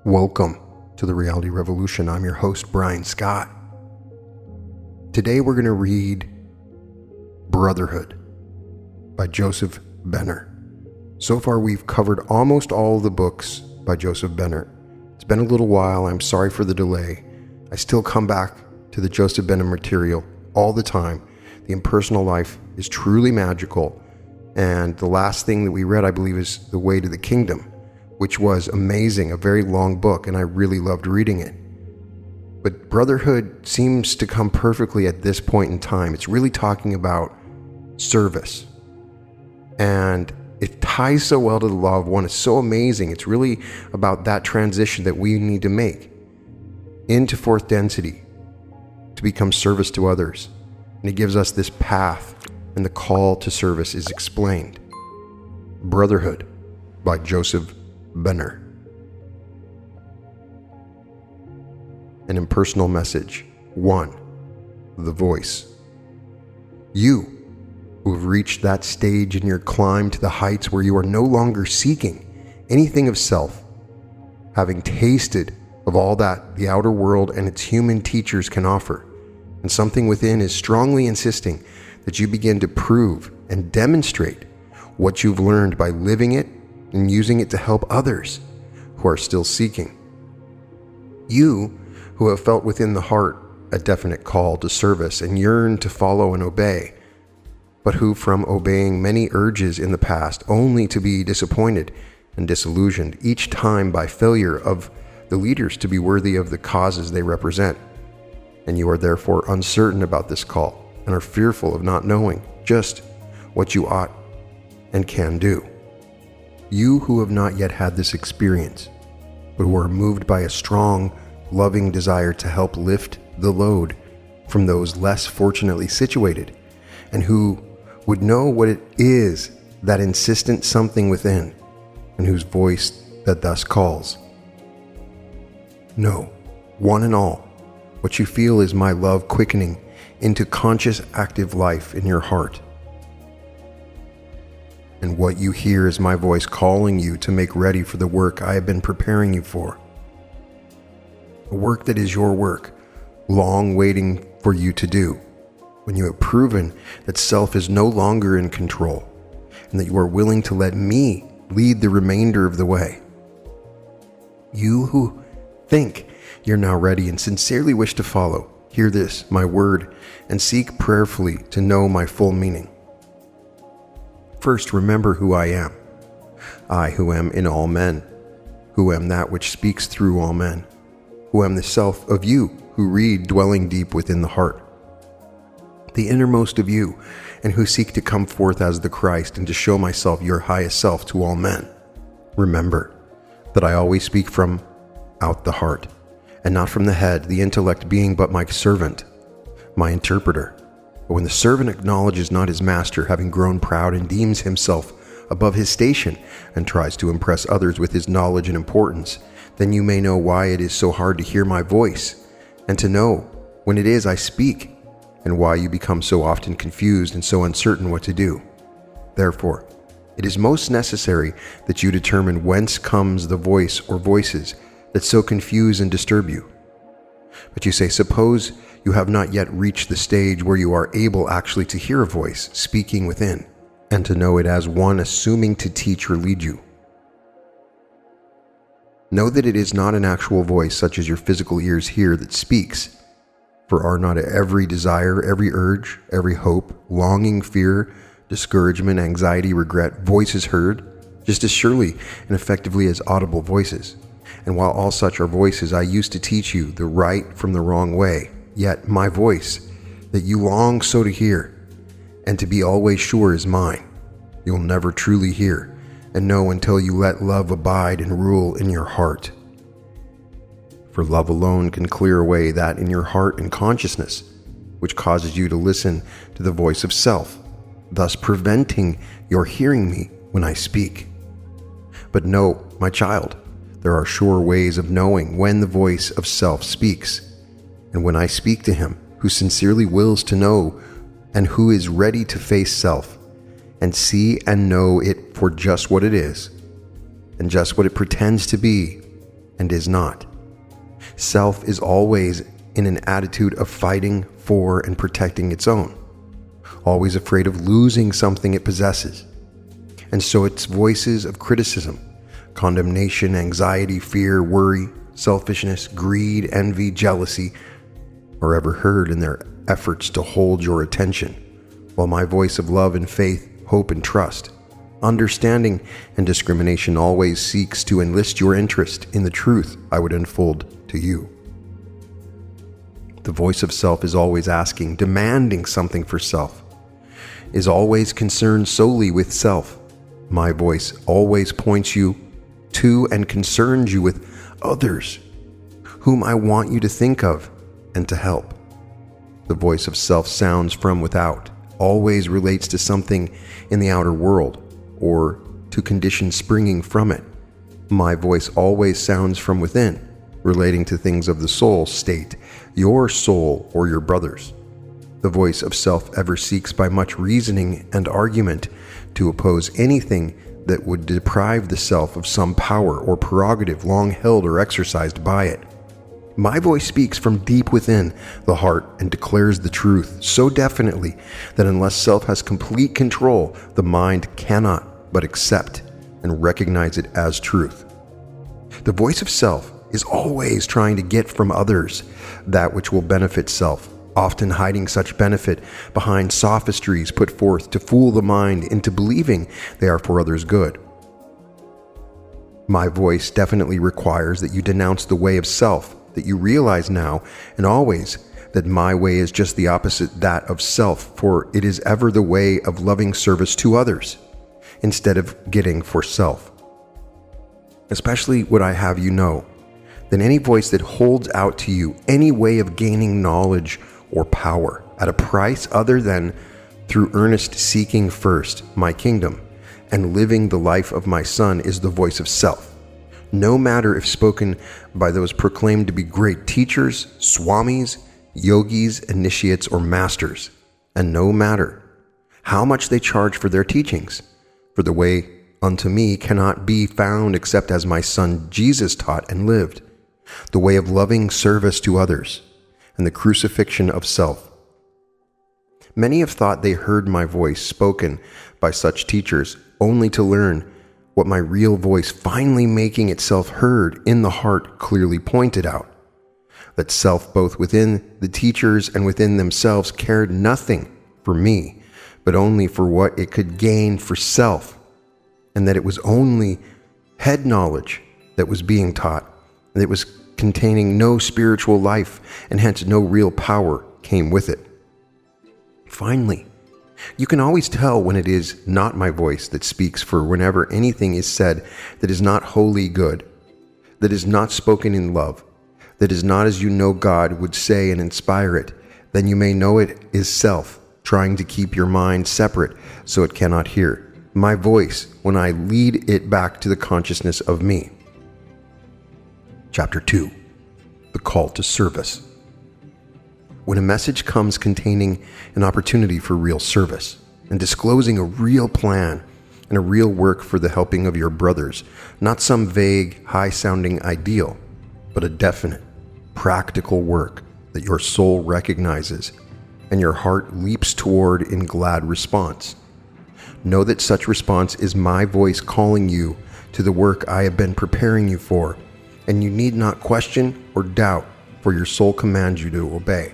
Welcome to the Reality Revolution. I'm your host, Brian Scott. Today we're going to read Brotherhood by Joseph Benner. So far we've covered almost all the books by Joseph Benner. It's been a little while. I'm sorry for the delay. I still come back to the Joseph Benner material all the time. The impersonal life is truly magical. And the last thing that we read, I believe, is The Way to the Kingdom, which was amazing, a very long book, and I really loved reading it. But Brotherhood seems to come perfectly at this point in time. It's really talking about service. And it ties so well to the law of one. It's so amazing. It's really about that transition that we need to make into fourth density to become service to others. And it gives us this path, and the call to service is explained. Brotherhood by Joseph Benner. An impersonal message. 1. The voice. You who have reached that stage in your climb to the heights where you are no longer seeking anything of self, having tasted of all that the outer world and its human teachers can offer, and something within is strongly insisting that you begin to prove and demonstrate what you've learned by living it and using it to help others who are still seeking. You who have felt within the heart a definite call to service and yearn to follow and obey, but who from obeying many urges in the past only to be disappointed and disillusioned each time by failure of the leaders to be worthy of the causes they represent. And you are therefore uncertain about this call and are fearful of not knowing just what you ought and can do. You who have not yet had this experience, but who are moved by a strong, loving desire to help lift the load from those less fortunately situated, and who would know what it is, that insistent something within, and whose voice that thus calls. Know, one and all, what you feel is my love quickening into conscious active life in your heart. And what you hear is my voice calling you to make ready for the work I have been preparing you for. A work that is your work, long waiting for you to do, when you have proven that self is no longer in control, and that you are willing to let me lead the remainder of the way. You who think you're now ready and sincerely wish to follow, hear this, my word, and seek prayerfully to know my full meaning. First, remember who I am. I who am in all men, who am that which speaks through all men, who am the self of you who read dwelling deep within the heart, the innermost of you, and who seek to come forth as the Christ and to show myself your highest self to all men. Remember that I always speak from out the heart, and not from the head, the intellect being but my servant, my interpreter. But when the servant acknowledges not his master, having grown proud and deems himself above his station, and tries to impress others with his knowledge and importance, then you may know why it is so hard to hear my voice, and to know when it is I speak, and why you become so often confused and so uncertain what to do. Therefore, it is most necessary that you determine whence comes the voice or voices that so confuse and disturb you. But you say, suppose you have not yet reached the stage where you are able actually to hear a voice speaking within, and to know it as one assuming to teach or lead you. Know that it is not an actual voice such as your physical ears hear that speaks, for are not every desire, every urge, every hope, longing, fear, discouragement, anxiety, regret, voices heard, just as surely and effectively as audible voices? And while all such are voices, I used to teach you the right from the wrong way. Yet my voice, that you long so to hear, and to be always sure is mine, you'll never truly hear and know until you let love abide and rule in your heart. For love alone can clear away that in your heart and consciousness, which causes you to listen to the voice of self, thus preventing your hearing me when I speak. But know, my child, there are sure ways of knowing when the voice of self speaks, and when I speak to him who sincerely wills to know and who is ready to face self and see and know it for just what it is, and just what it pretends to be, and is not. Self is always in an attitude of fighting for and protecting its own, always afraid of losing something it possesses. And so its voices of criticism, condemnation, anxiety, fear, worry, selfishness, greed, envy, jealousy are ever heard in their efforts to hold your attention, while my voice of love and faith, hope and trust, understanding and discrimination always seeks to enlist your interest in the truth I would unfold to you. The voice of self is always asking, demanding something for self, is always concerned solely with self. My voice always points you to and concerns you with others, whom I want you to think of and to help. The voice of self sounds from without, always relates to something in the outer world, or to conditions springing from it. My voice always sounds from within, relating to things of the soul state, your soul or your brother's. The voice of self ever seeks by much reasoning and argument to oppose anything that would deprive the self of some power or prerogative long held or exercised by it. My voice speaks from deep within the heart and declares the truth so definitely that unless self has complete control, the mind cannot but accept and recognize it as truth. The voice of self is always trying to get from others that which will benefit self, often hiding such benefit behind sophistries put forth to fool the mind into believing they are for others' good. My voice definitely requires that you denounce the way of self, that you realize now and always that my way is just the opposite that of self, for it is ever the way of loving service to others, instead of getting for self. Especially would I have you know that any voice that holds out to you any way of gaining knowledge or power at a price other than through earnest seeking first my kingdom and living the life of my Son is the voice of self, no matter if spoken by those proclaimed to be great teachers, swamis, yogis, initiates, or masters, and no matter how much they charge for their teachings, for the way unto me cannot be found except as my Son Jesus taught and lived, the way of loving service to others, and the crucifixion of self. Many have thought they heard my voice spoken by such teachers, only to learn what my real voice, finally making itself heard in the heart, clearly pointed out: that self, both within the teachers and within themselves, cared nothing for me, but only for what it could gain for self, and that it was only head knowledge that was being taught, and it was containing no spiritual life, and hence no real power came with it. Finally, you can always tell when it is not my voice that speaks, for whenever anything is said that is not wholly good, that is not spoken in love, that is not as you know God would say and inspire it, then you may know it is self, trying to keep your mind separate so it cannot hear my voice when I lead it back to the consciousness of me. Chapter 2. The Call to Service. When a message comes containing an opportunity for real service and disclosing a real plan and a real work for the helping of your brothers, not some vague, high-sounding ideal, but a definite, practical work that your soul recognizes and your heart leaps toward in glad response, know that such response is my voice calling you to the work I have been preparing you for, and you need not question or doubt, for your soul commands you to obey.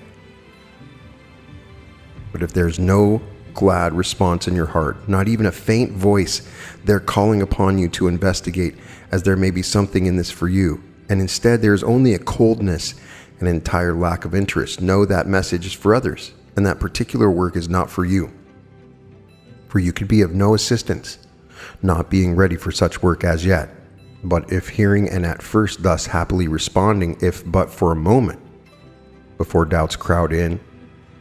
But if there's no glad response in your heart, not even a faint voice there calling upon you to investigate, as there may be something in this for you, and instead there is only a coldness and entire lack of interest, know that message is for others, and that particular work is not for you. For you could be of no assistance, not being ready for such work as yet. But if hearing and at first thus happily responding, if but for a moment, before doubts crowd in,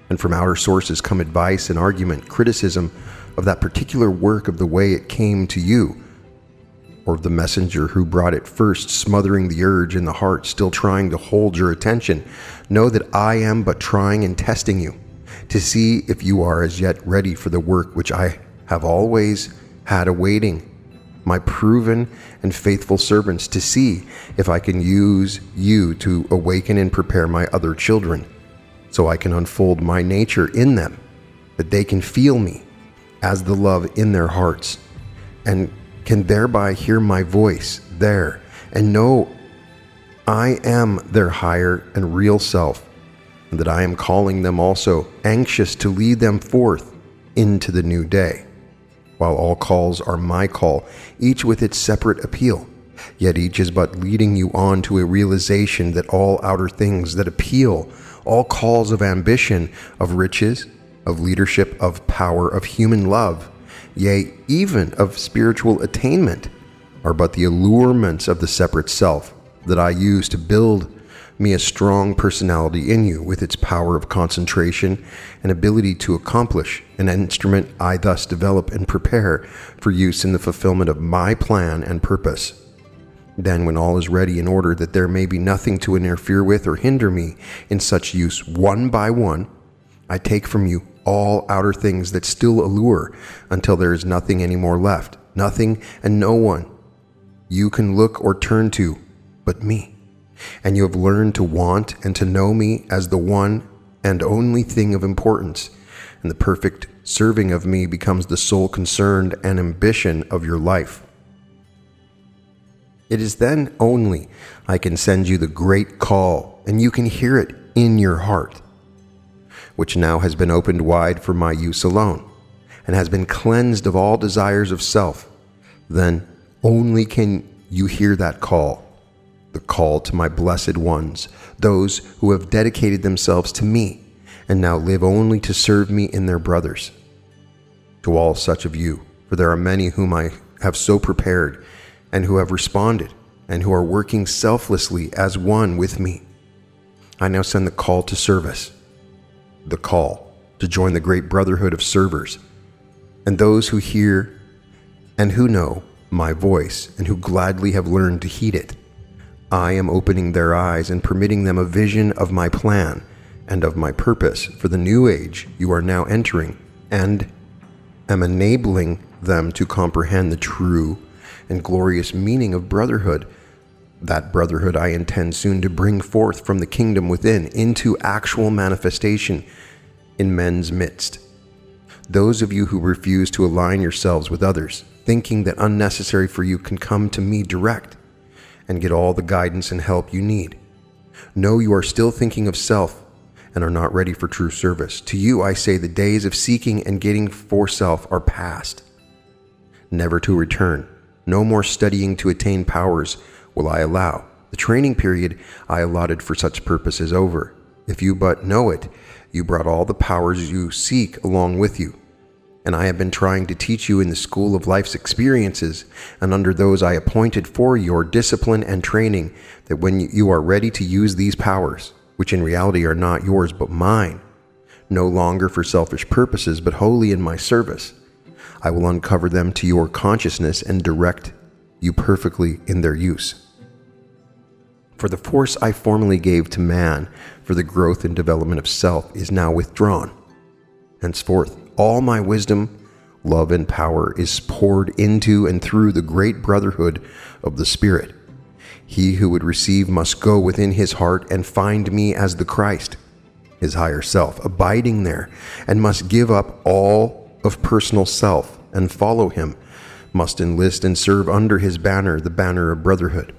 and from outer sources come advice and argument, criticism of that particular work of the way it came to you, or of the messenger who brought it first, smothering the urge in the heart, still trying to hold your attention, know that I am but trying and testing you, to see if you are as yet ready for the work which I have always had awaiting my proven and faithful servants, to see if I can use you to awaken and prepare my other children, so I can unfold my nature in them, that they can feel me as the love in their hearts, and can thereby hear my voice there and know I am their higher and real self, and that I am calling them also, anxious to lead them forth into the new day. While all calls are my call, each with its separate appeal, yet each is but leading you on to a realization that all outer things that appeal, all calls of ambition, of riches, of leadership, of power, of human love, yea, even of spiritual attainment, are but the allurements of the separate self that I use to build me a strong personality in you, with its power of concentration and ability to accomplish, an instrument I thus develop and prepare for use in the fulfillment of my plan and purpose. Then, when all is ready, in order that there may be nothing to interfere with or hinder me in such use, one by one, I take from you all outer things that still allure, until there is nothing any more left, nothing and no one you can look or turn to but me. And you have learned to want and to know me as the one and only thing of importance, and the perfect serving of me becomes the sole concern and ambition of your life. It is then only I can send you the great call, and you can hear it in your heart, which now has been opened wide for my use alone, and has been cleansed of all desires of self. Then only can you hear that call, the call to my blessed ones, those who have dedicated themselves to me, and now live only to serve me in their brothers. To all such of you, for there are many whom I have so prepared, and who have responded, and who are working selflessly as one with me, I now send the call to service, the call to join the great brotherhood of servers, and those who hear and who know my voice, and who gladly have learned to heed it. I am opening their eyes and permitting them a vision of my plan and of my purpose for the new age you are now entering, and am enabling them to comprehend the true and glorious meaning of brotherhood. That brotherhood I intend soon to bring forth from the kingdom within into actual manifestation in men's midst. Those of you who refuse to align yourselves with others, thinking that unnecessary for you, can come to me direct and get all the guidance and help you need. Know you are still thinking of self and are not ready for true service. To you I say the days of seeking and getting for self are past, never to return. No more studying to attain powers will I allow. The training period I allotted for such purpose is over. If you but know it, you brought all the powers you seek along with you. And I have been trying to teach you in the school of life's experiences, and under those I appointed for your discipline and training, that when you are ready to use these powers, which in reality are not yours but mine, no longer for selfish purposes but wholly in my service, I will uncover them to your consciousness and direct you perfectly in their use. For the force I formerly gave to man for the growth and development of self is now withdrawn. Henceforth, all my wisdom, love, and power is poured into and through the great brotherhood of the Spirit. He who would receive must go within his heart and find me as the Christ, his higher self, abiding there, and must give up all of personal self and follow him, must enlist and serve under his banner, the banner of brotherhood.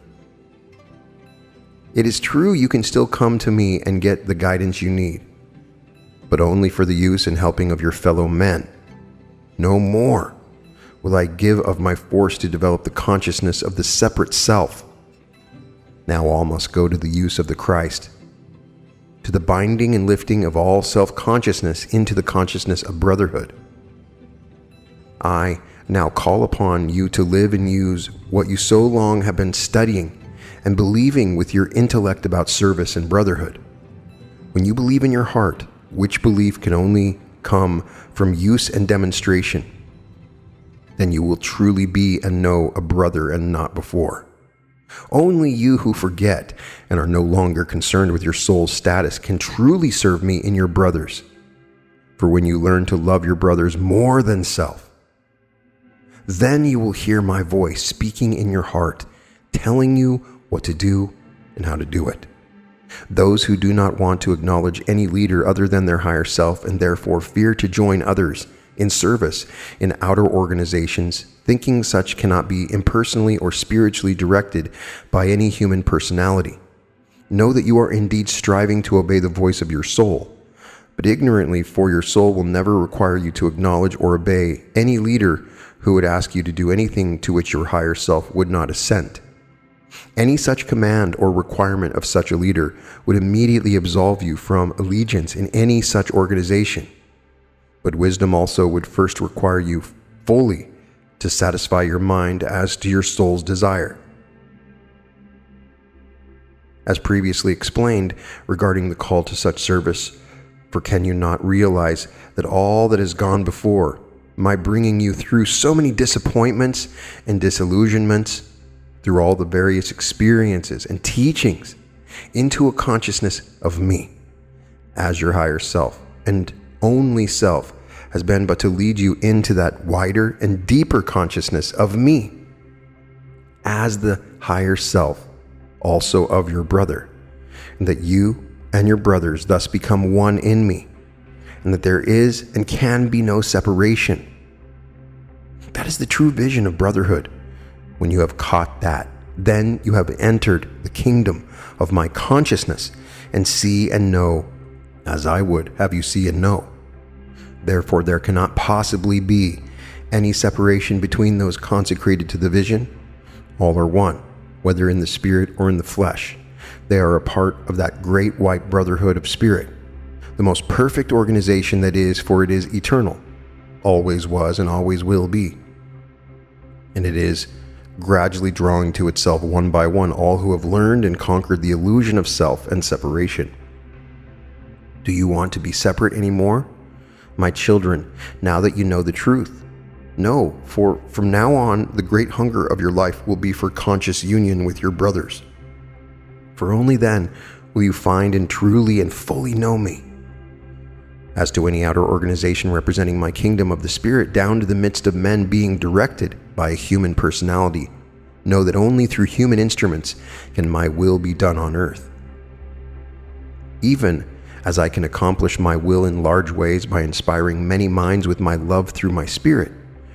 It is true you can still come to me and get the guidance you need, but only for the use and helping of your fellow men. No more will I give of my force to develop the consciousness of the separate self. Now all must go to the use of the Christ, to the binding and lifting of all self-consciousness into the consciousness of brotherhood. I now call upon you to live and use what you so long have been studying and believing with your intellect about service and brotherhood. When you believe in your heart, which belief can only come from use and demonstration, then you will truly be and know a brother and not before. Only you who forget and are no longer concerned with your soul's status can truly serve me in your brothers. For when you learn to love your brothers more than self, Then you will hear my voice speaking in your heart, telling you what to do and how to do it. Those who do not want to acknowledge any leader other than their higher self and therefore fear to join others in service in outer organizations, thinking such cannot be impersonally or spiritually directed by any human personality. Know that you are indeed striving to obey the voice of your soul, but ignorantly, for your soul will never require you to acknowledge or obey any leader who would ask you to do anything to which your higher self would not assent. Any such command or requirement of such a leader would immediately absolve you from allegiance in any such organization. But wisdom also would first require you fully to satisfy your mind as to your soul's desire. As previously explained regarding the call to such service, for can you not realize that all that has gone before, my bringing you through so many disappointments and disillusionments, through all the various experiences and teachings, into a consciousness of me as your higher self and only self, has been but to lead you into that wider and deeper consciousness of me as the higher self, also of your brother, and that you and your brothers thus become one in me, and that there is and can be no separation. That is the true vision of brotherhood. When you have caught that, then you have entered the kingdom of my consciousness and see and know as I would have you see and know. Therefore, there cannot possibly be any separation between those consecrated to the vision. All are one, whether in the spirit or in the flesh. They are a part of that great white brotherhood of spirit, the most perfect organization that is, for it is eternal, always was and always will be. And it is gradually drawing to itself one by one all who have learned and conquered the illusion of self and separation. Do you want to be separate anymore? My children, now that you know the truth, no, for from now on the great hunger of your life will be for conscious union with your brothers. For only then will you find and truly and fully know me. As to any outer organization representing my kingdom of the spirit down to the midst of men being directed by a human personality, know that only through human instruments can my will be done on earth. Even as I can accomplish my will in large ways by inspiring many minds with my love through my spirit,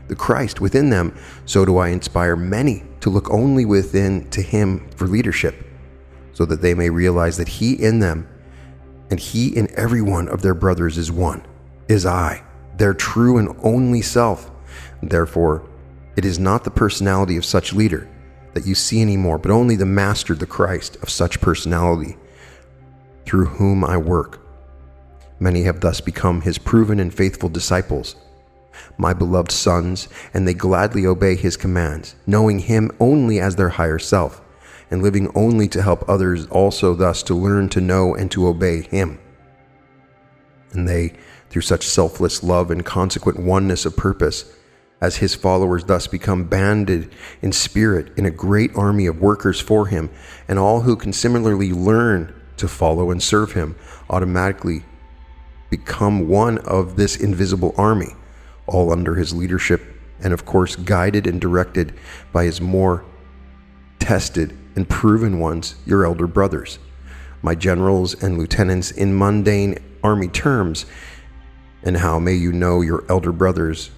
the Christ within them, so do I inspire many to look only within to him for leadership, so that they may realize that he in them and he in every one of their brothers is one, is I, their true and only self. Therefore, it is not the personality of such leader that you see anymore, but only the master, the Christ, of such personality, through whom I work. Many have thus become his proven and faithful disciples, my beloved sons, and they gladly obey his commands, knowing him only as their higher self, and living only to help others also thus to learn to know and to obey him. And they, through such selfless love and consequent oneness of purpose, as his followers thus become banded in spirit in a great army of workers for him, and all who can similarly learn to follow and serve him automatically become one of this invisible army, all under his leadership, and of course guided and directed by his more tested and proven ones, your elder brothers, my generals and lieutenants in mundane army terms. And how may you know your elder brothers,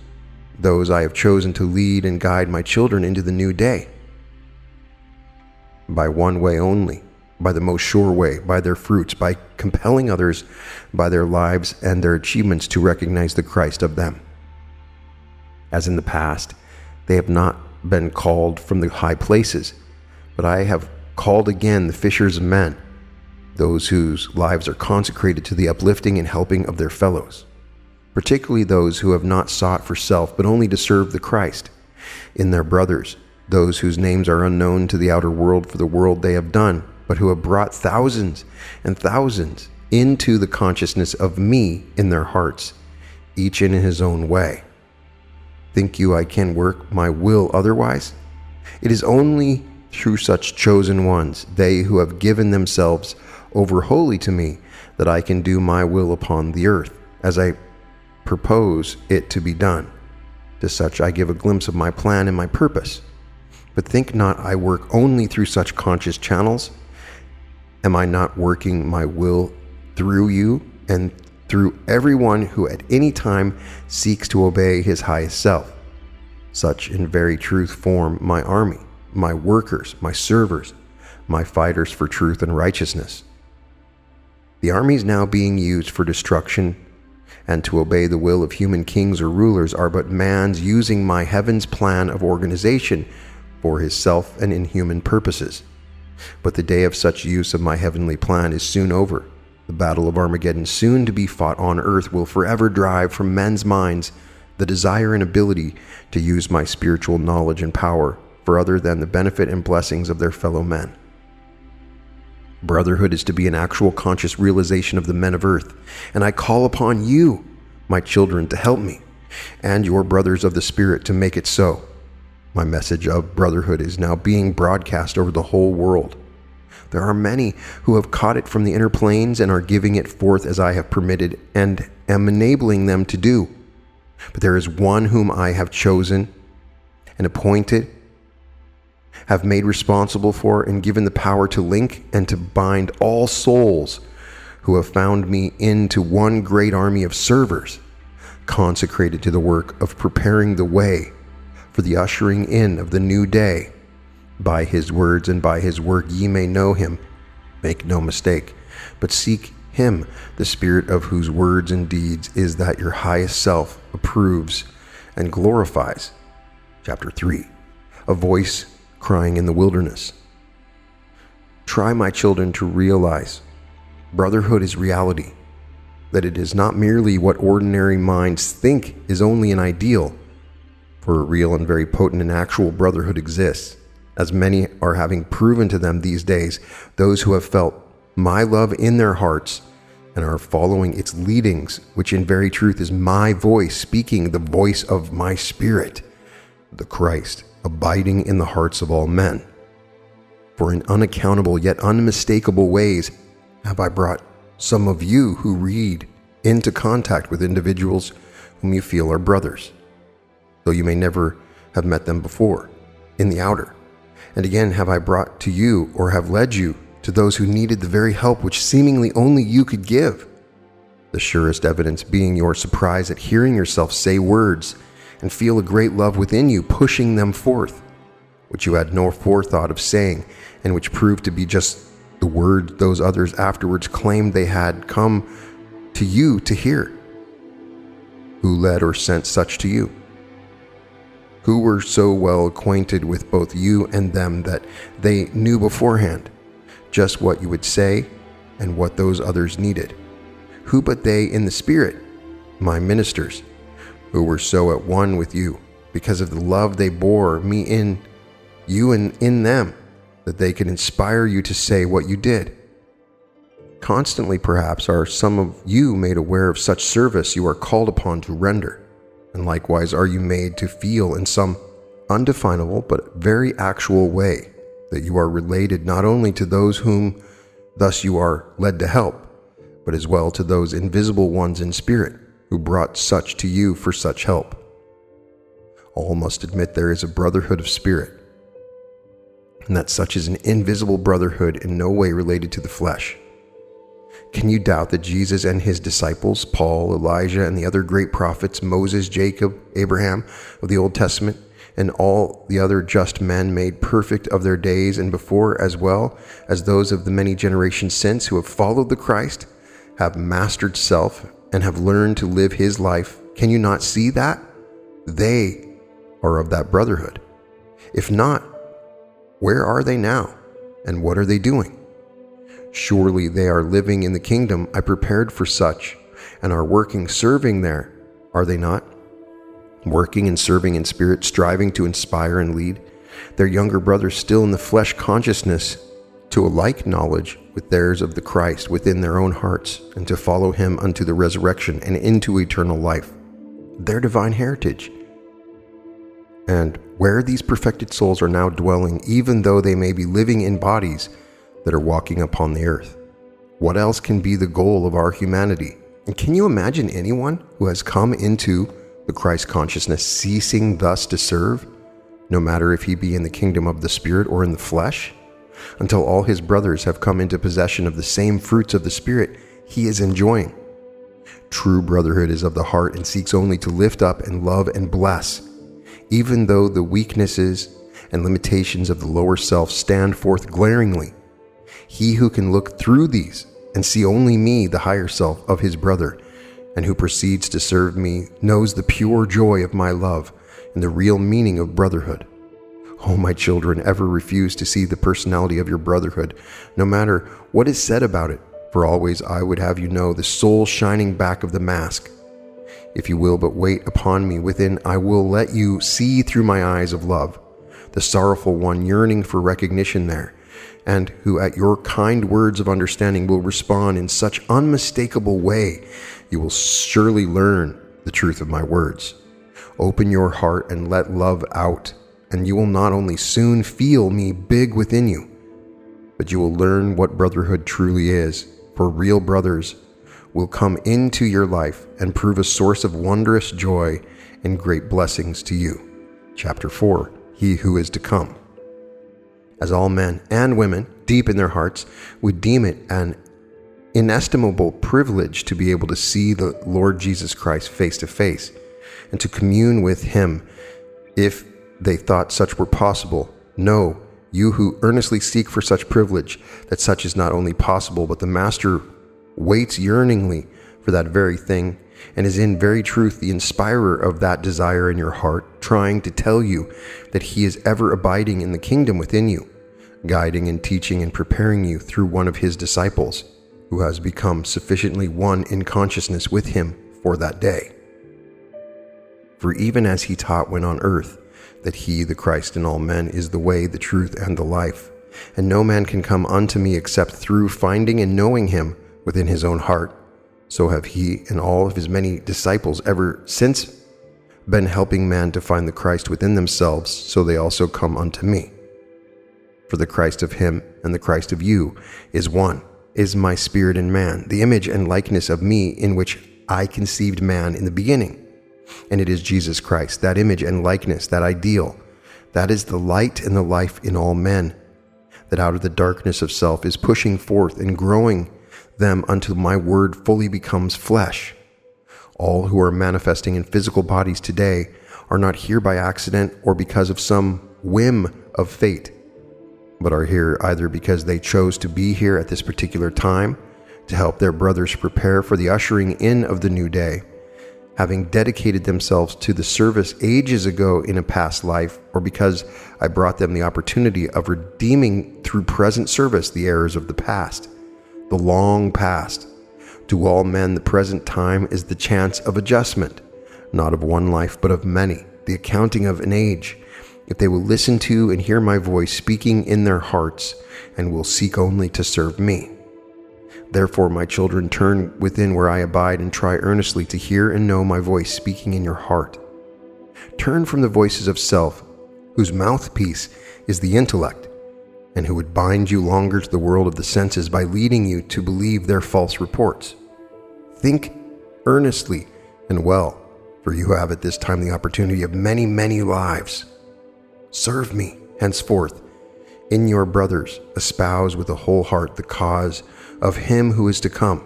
those I have chosen to lead and guide my children into the new day? By one way only, by the most sure way, by their fruits, by compelling others by their lives and their achievements to recognize the Christ of them. As in the past, they have not been called from the high places, but I have called again the fishers of men, those whose lives are consecrated to the uplifting and helping of their fellows, particularly those who have not sought for self, but only to serve the Christ in their brothers, those whose names are unknown to the outer world for the world they have done, but who have brought thousands and thousands into the consciousness of me in their hearts, each in his own way. Think you I can work my will otherwise? It is only through such chosen ones, they who have given themselves over wholly to me, that I can do my will upon the earth, as I propose it to be done, To such I give a glimpse of my plan and my purpose. But think not I work only through such conscious channels. Am I not working my will through you and through everyone who at any time seeks to obey his highest self? Such in very truth form my army, my workers, my servers, my fighters for truth and righteousness. The armies now being used for destruction and to obey the will of human kings or rulers are but man's using my heaven's plan of organization for his self and inhuman purposes. But the day of such use of my heavenly plan is soon over. The battle of Armageddon, soon to be fought on earth, will forever drive from men's minds the desire and ability to use my spiritual knowledge and power for other than the benefit and blessings of their fellow men. Brotherhood is to be an actual conscious realization of the men of earth, and I call upon you, my children, to help me, and your brothers of the Spirit to make it so. My message of brotherhood is now being broadcast over the whole world. There are many who have caught it from the inner planes and are giving it forth as I have permitted and am enabling them to do. But there is one whom I have chosen and appointed, have made responsible for, and given the power to link and to bind all souls who have found me into one great army of servers, consecrated to the work of preparing the way for the ushering in of the new day. By his words and by his work ye may know him. Make no mistake, but seek him, the Spirit of whose words and deeds is that your highest self approves and glorifies. Chapter 3. A voice crying in the wilderness. Try, my children, to realize brotherhood is reality, that it is not merely what ordinary minds think is only an ideal, for a real and very potent and actual brotherhood exists, as many are having proven to them these days, those who have felt my love in their hearts and are following its leadings, which in very truth is my voice speaking, the voice of my Spirit, the Christ, abiding in the hearts of all men. For in unaccountable yet unmistakable ways have I brought some of you who read into contact with individuals whom you feel are brothers, though you may never have met them before, in the outer. And again have I brought to you, or have led you to those who needed the very help which seemingly only you could give. The surest evidence being your surprise at hearing yourself say words and feel a great love within you pushing them forth, which you had no forethought of saying, and which proved to be just the words those others afterwards claimed they had come to you to hear. Who led or sent such to you? Who were so well acquainted with both you and them that they knew beforehand just what you would say and what those others needed? Who but they in the Spirit, my ministers, who were so at one with you because of the love they bore me in you and in them, that they could inspire you to say what you did? Constantly, perhaps, are some of you made aware of such service you are called upon to render, and likewise are you made to feel in some undefinable but very actual way that you are related not only to those whom thus you are led to help, but as well to those invisible ones in spirit who brought such to you for such help. All must admit there is a brotherhood of spirit, and that such is an invisible brotherhood in no way related to the flesh. Can you doubt that Jesus and his disciples, Paul, Elijah, and the other great prophets, Moses, Jacob, Abraham of the Old Testament, and all the other just men made perfect of their days and before, as well as those of the many generations since who have followed the Christ, have mastered self and have learned to live his life? Can you not see that? They are of that brotherhood. If not, where are they now, and what are they doing? Surely they are living in the kingdom I prepared for such, and are working, serving there, are they not? Working and serving in spirit, striving to inspire and lead their younger brothers still in the flesh consciousness to a like knowledge with theirs of the Christ within their own hearts, and to follow him unto the resurrection and into eternal life, their divine heritage. And where these perfected souls are now dwelling, even though they may be living in bodies that are walking upon the earth. What else can be the goal of our humanity? And can you imagine anyone who has come into the Christ consciousness ceasing thus to serve, no matter if he be in the kingdom of the Spirit or in the flesh, until all his brothers have come into possession of the same fruits of the Spirit he is enjoying. True brotherhood is of the heart and seeks only to lift up and love and bless, even though the weaknesses and limitations of the lower self stand forth glaringly. He who can look through these and see only me, the higher self of his brother, and who proceeds to serve me, knows the pure joy of my love and the real meaning of brotherhood. Oh, my children, ever refuse to see the personality of your brotherhood, no matter what is said about it, for always I would have you know the soul shining back of the mask. If you will but wait upon me within, I will let you see through my eyes of love, the sorrowful one yearning for recognition there, and who at your kind words of understanding will respond in such unmistakable way, you will surely learn the truth of my words. Open your heart and let love out, and you will not only soon feel me big within you, but you will learn what brotherhood truly is, for real brothers will come into your life and prove a source of wondrous joy and great blessings to you. Chapter 4, He who is to come. As all men and women, deep in their hearts, would deem it an inestimable privilege to be able to see the Lord Jesus Christ face to face and to commune with him if they thought such were possible. Know, you who earnestly seek for such privilege, that such is not only possible, but the Master waits yearningly for that very thing, and is in very truth the inspirer of that desire in your heart, trying to tell you that he is ever abiding in the kingdom within you, guiding and teaching and preparing you through one of his disciples, who has become sufficiently one in consciousness with him for that day. For even as he taught when on earth, that he, the Christ in all men, is the way, the truth, and the life, and no man can come unto me except through finding and knowing him within his own heart, so have he and all of his many disciples ever since been helping man to find the Christ within themselves, so they also come unto me. For the Christ of him and the Christ of you is one, is my spirit in man, the image and likeness of me in which I conceived man in the beginning. And it is Jesus Christ, that image and likeness, that ideal, that is the light and the life in all men, that out of the darkness of self is pushing forth and growing them until my word fully becomes flesh. All who are manifesting in physical bodies today are not here by accident or because of some whim of fate, but are here either because they chose to be here at this particular time to help their brothers prepare for the ushering in of the new day, having dedicated themselves to the service ages ago in a past life, or because I brought them the opportunity of redeeming through present service the errors of the past, the long past. To all men, the present time is the chance of adjustment, not of one life, but of many, the accounting of an age, if they will listen to and hear my voice speaking in their hearts, and will seek only to serve me. Therefore, my children, turn within where I abide and try earnestly to hear and know my voice speaking in your heart. Turn from the voices of self, whose mouthpiece is the intellect, and who would bind you longer to the world of the senses by leading you to believe their false reports. Think earnestly and well, for you have at this time the opportunity of many, many lives. Serve me henceforth in your brothers, espouse with a whole heart the cause of him who is to come.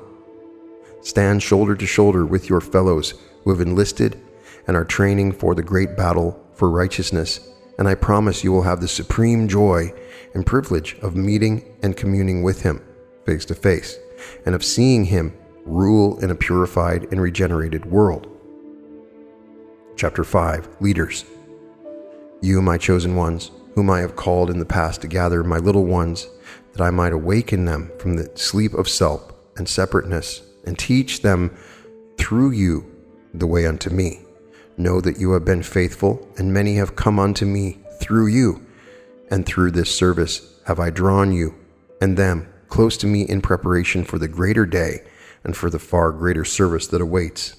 Stand shoulder to shoulder with your fellows who have enlisted and are training for the great battle for righteousness, and I promise you will have the supreme joy and privilege of meeting and communing with him face to face, and of seeing him rule in a purified and regenerated world. Chapter 5, Leaders. You, my chosen ones, whom I have called in the past to gather my little ones, that I might awaken them from the sleep of self and separateness, and teach them through you the way unto me. Know that you have been faithful, and many have come unto me through you, and through this service have I drawn you and them close to me in preparation for the greater day and for the far greater service that awaits.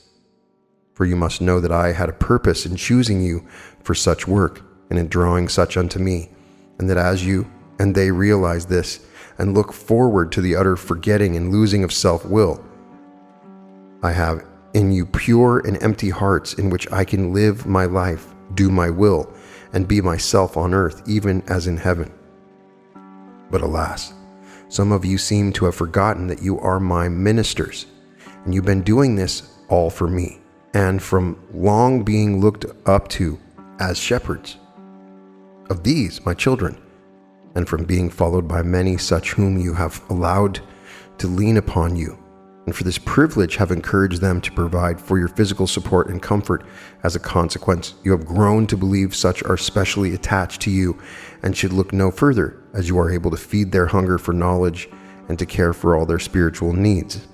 For you must know that I had a purpose in choosing you for such work, and in drawing such unto me, and that as you and they realize this, and look forward to the utter forgetting and losing of self-will, I have in you pure and empty hearts in which I can live my life, do my will, and be myself on earth, even as in heaven. But alas, some of you seem to have forgotten that you are my ministers, and you've been doing this all for me, and from long being looked up to as shepherds of these, my children, and from being followed by many such whom you have allowed to lean upon you, and for this privilege have encouraged them to provide for your physical support and comfort. As a consequence, you have grown to believe such are specially attached to you and should look no further, as you are able to feed their hunger for knowledge and to care for all their spiritual needs.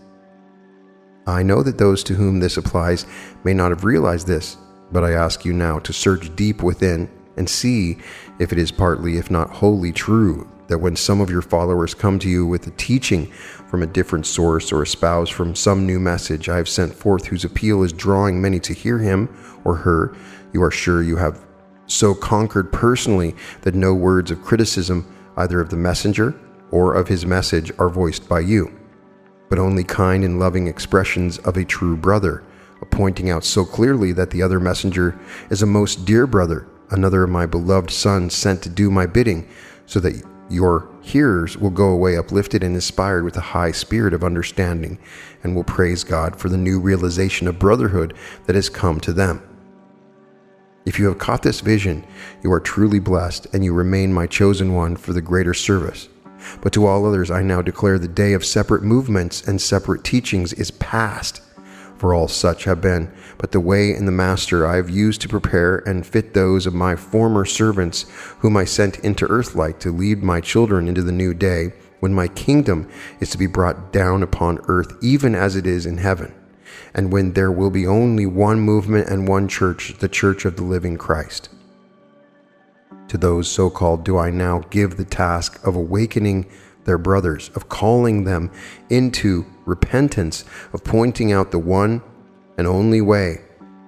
I know that those to whom this applies may not have realized this, but I ask you now to search deep within and see if it is partly, if not wholly, true that when some of your followers come to you with a teaching from a different source or espouse from some new message I have sent forth whose appeal is drawing many to hear him or her, you are sure you have so conquered personally that no words of criticism either of the messenger or of his message are voiced by you, but only kind and loving expressions of a true brother, pointing out so clearly that the other messenger is a most dear brother, another of my beloved sons sent to do my bidding, so that your hearers will go away uplifted and inspired with a high spirit of understanding, and will praise God for the new realization of brotherhood that has come to them. If you have caught this vision, you are truly blessed, and you remain my chosen one for the greater service. But to all others I now declare the day of separate movements and separate teachings is past, for all such have been but the way and the master I have used to prepare and fit those of my former servants whom I sent into earthlight to lead my children into the new day, when my kingdom is to be brought down upon earth even as it is in heaven, and when there will be only one movement and one church, the church of the living Christ. To those so-called do I now give the task of awakening their brothers, of calling them into repentance, of pointing out the one and only way,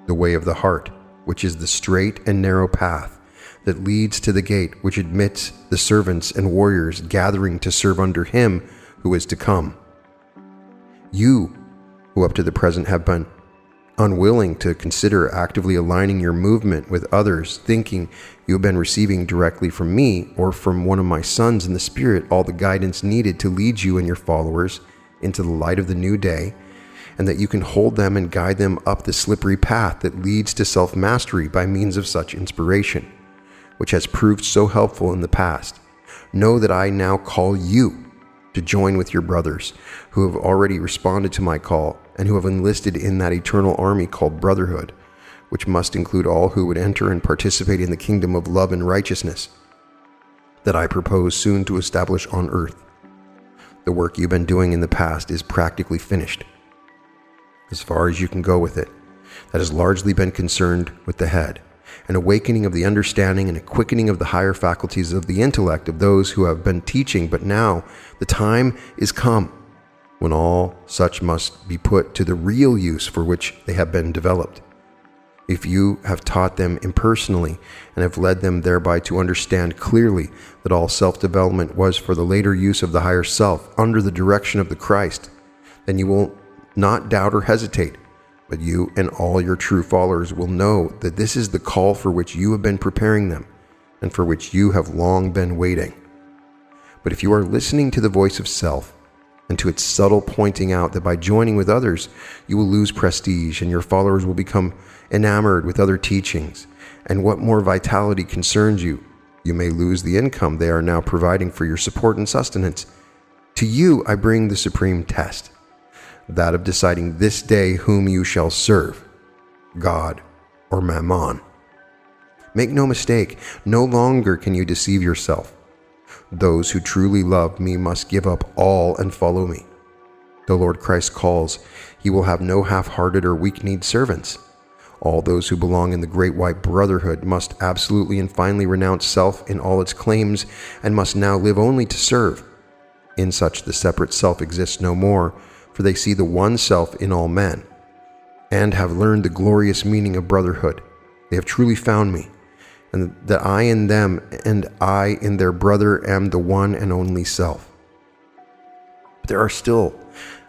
the way of the heart, which is the straight and narrow path that leads to the gate which admits the servants and warriors gathering to serve under him who is to come. You, who up to the present have been unwilling to consider actively aligning your movement with others, thinking you have been receiving directly from me or from one of my sons in the Spirit all the guidance needed to lead you and your followers into the light of the new day, and that you can hold them and guide them up the slippery path that leads to self-mastery by means of such inspiration, which has proved so helpful in the past. Know that I now call you to join with your brothers who have already responded to my call and who have enlisted in that eternal army called Brotherhood, which must include all who would enter and participate in the kingdom of love and righteousness that I propose soon to establish on earth. The work you've been doing in the past is practically finished, as far as you can go with it. That has largely been concerned with the head, an awakening of the understanding and a quickening of the higher faculties of the intellect of those who have been teaching. But now the time is come when all such must be put to the real use for which they have been developed. If you have taught them impersonally and have led them thereby to understand clearly that all self-development was for the later use of the higher self under the direction of the Christ, then you will not doubt or hesitate, but you and all your true followers will know that this is the call for which you have been preparing them and for which you have long been waiting. But if you are listening to the voice of self and to its subtle pointing out that by joining with others you will lose prestige and your followers will become enamored with other teachings, and what more vitality concerns you, you may lose the income they are now providing for your support and sustenance. To you I bring the supreme test, that of deciding this day whom you shall serve, God or Mammon. Make no mistake, no longer can you deceive yourself. Those who truly love me must give up all and follow me. The Lord Christ calls, he will have no half-hearted or weak-kneed servants. All those who belong in the great white brotherhood must absolutely and finally renounce self in all its claims and must now live only to serve. In such the separate self exists no more, for they see the one self in all men, and have learned the glorious meaning of brotherhood. They have truly found me, and that I in them and I in their brother am the one and only self. But there are still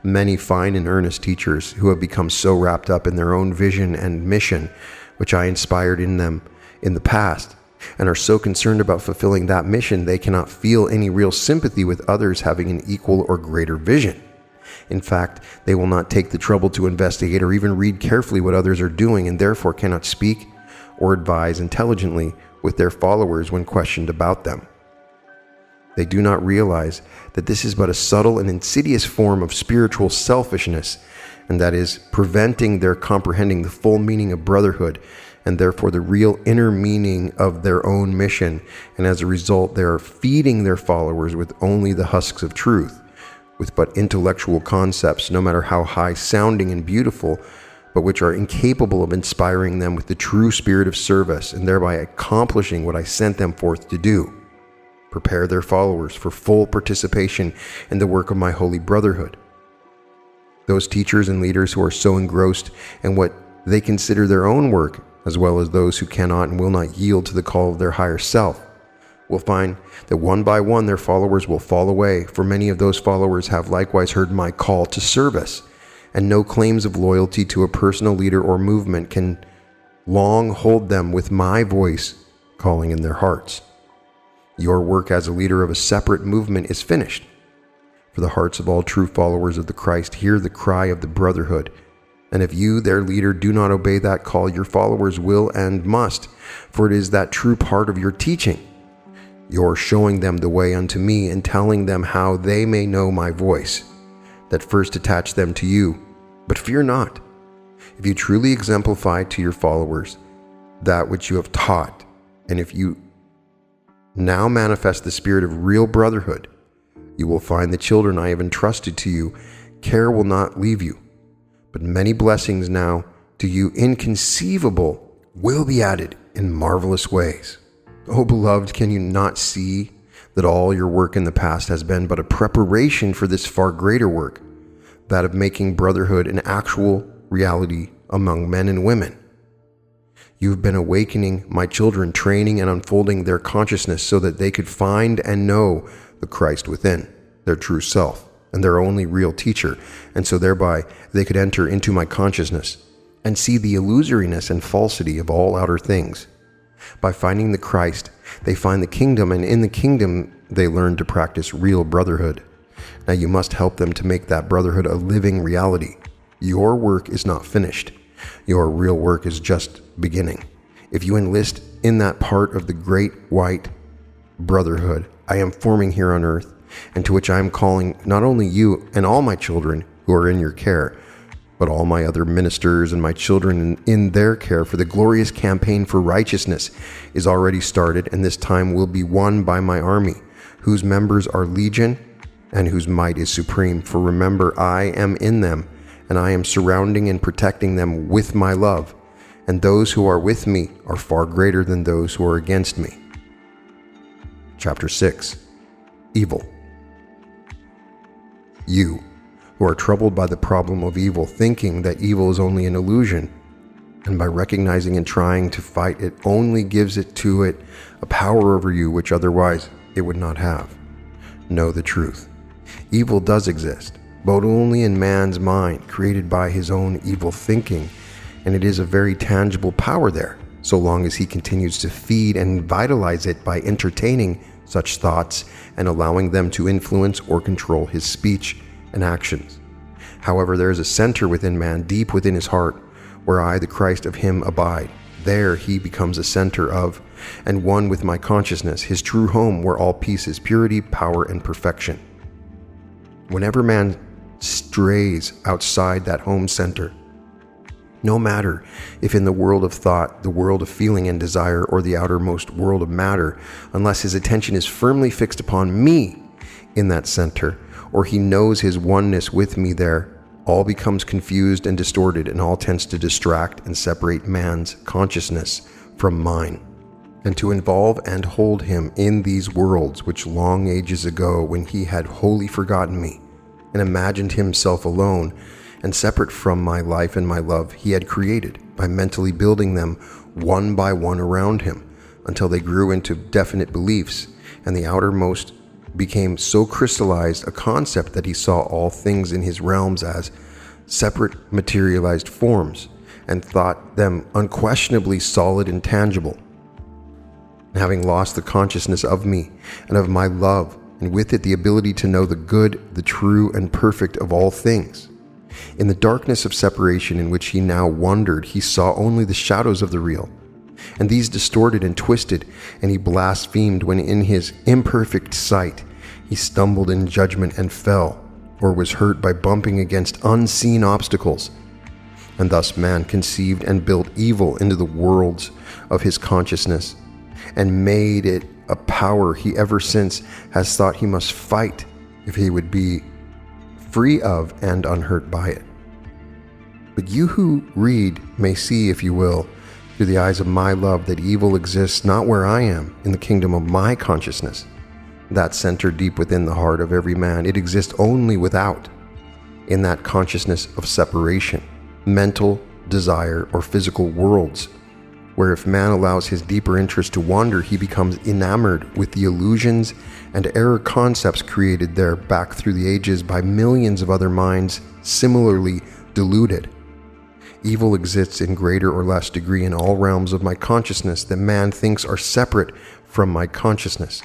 many fine and earnest teachers who have become so wrapped up in their own vision and mission, which I inspired in them in the past, and are so concerned about fulfilling that mission they cannot feel any real sympathy with others having an equal or greater vision. In fact, they will not take the trouble to investigate or even read carefully what others are doing, and therefore cannot speak or advise intelligently with their followers when questioned about them. They do not realize that this is but a subtle and insidious form of spiritual selfishness, and that is preventing their comprehending the full meaning of brotherhood, and therefore the real inner meaning of their own mission, and as a result they are feeding their followers with only the husks of truth, with but intellectual concepts, no matter how high-sounding and beautiful, but which are incapable of inspiring them with the true spirit of service, and thereby accomplishing what I sent them forth to do: prepare their followers for full participation in the work of my holy brotherhood. Those teachers and leaders who are so engrossed in what they consider their own work, as well as those who cannot and will not yield to the call of their higher self, will find that one by one their followers will fall away, for many of those followers have likewise heard my call to service, and no claims of loyalty to a personal leader or movement can long hold them with my voice calling in their hearts. Your work as a leader of a separate movement is finished, for the hearts of all true followers of the Christ hear the cry of the brotherhood, and if you, their leader, do not obey that call, your followers will and must, for it is that true part of your teaching. You're showing them the way unto me and telling them how they may know my voice, that first attach them to you. But fear not. If you truly exemplify to your followers that which you have taught, and if you now manifest the spirit of real brotherhood, you will find the children I have entrusted to you. Care will not leave you, but many blessings now to you inconceivable will be added in marvelous ways. Oh, beloved, can you not see that all your work in the past has been but a preparation for this far greater work, that of making brotherhood an actual reality among men and women? You've been awakening my children, training and unfolding their consciousness so that they could find and know the Christ within, their true self, and their only real teacher, and so thereby they could enter into my consciousness and see the illusoriness and falsity of all outer things. By finding the Christ, they find the kingdom, and in the kingdom they learn to practice real brotherhood. Now you must help them to make that brotherhood a living reality. Your work is not finished. Your real work is just beginning. If you enlist in that part of the great white brotherhood I am forming here on earth, and to which I am calling not only you and all my children who are in your care, but all my other ministers and my children in their care, for the glorious campaign for righteousness is already started, and this time will be won by my army, whose members are legion and whose might is supreme. For remember, I am in them, and I am surrounding and protecting them with my love, and those who are with me are far greater than those who are against me. Chapter 6. Evil. You, who are troubled by the problem of evil, thinking that evil is only an illusion, and by recognizing and trying to fight it only gives it to it a power over you which otherwise it would not have. Know the truth. Evil does exist, but only in man's mind, created by his own evil thinking, and it is a very tangible power there, so long as he continues to feed and vitalize it by entertaining such thoughts and allowing them to influence or control his speech and actions. However, there is a center within man, deep within his heart, where I, the Christ of him, abide. There he becomes a center of, and one with my consciousness, his true home, where all peace is purity, power, and perfection. Whenever man strays outside that home center, no matter if in the world of thought, the world of feeling and desire, or the outermost world of matter, unless his attention is firmly fixed upon me in that center, or he knows his oneness with me there, all becomes confused and distorted, and all tends to distract and separate man's consciousness from mine, and to involve and hold him in these worlds which long ages ago, when he had wholly forgotten me and imagined himself alone and separate from my life and my love, he had created by mentally building them one by one around him until they grew into definite beliefs, and the outermost became so crystallized a concept that he saw all things in his realms as separate materialized forms and thought them unquestionably solid and tangible. And having lost the consciousness of me and of my love, and with it the ability to know the good, the true, and perfect of all things, in the darkness of separation in which he now wandered, he saw only the shadows of the real, and these distorted and twisted, and he blasphemed when in his imperfect sight he stumbled in judgment and fell, or was hurt by bumping against unseen obstacles. And thus man conceived and built evil into the worlds of his consciousness, and made it a power he ever since has thought he must fight if he would be free of and unhurt by it. But you who read may see, if you will, through the eyes of my love, that evil exists not where I am, in the kingdom of my consciousness, that center deep within the heart of every man. It exists only without, in that consciousness of separation, mental, desire, or physical worlds, where if man allows his deeper interest to wander, he becomes enamored with the illusions and error concepts created there back through the ages by millions of other minds similarly deluded. Evil exists in greater or less degree in all realms of my consciousness that man thinks are separate from my consciousness.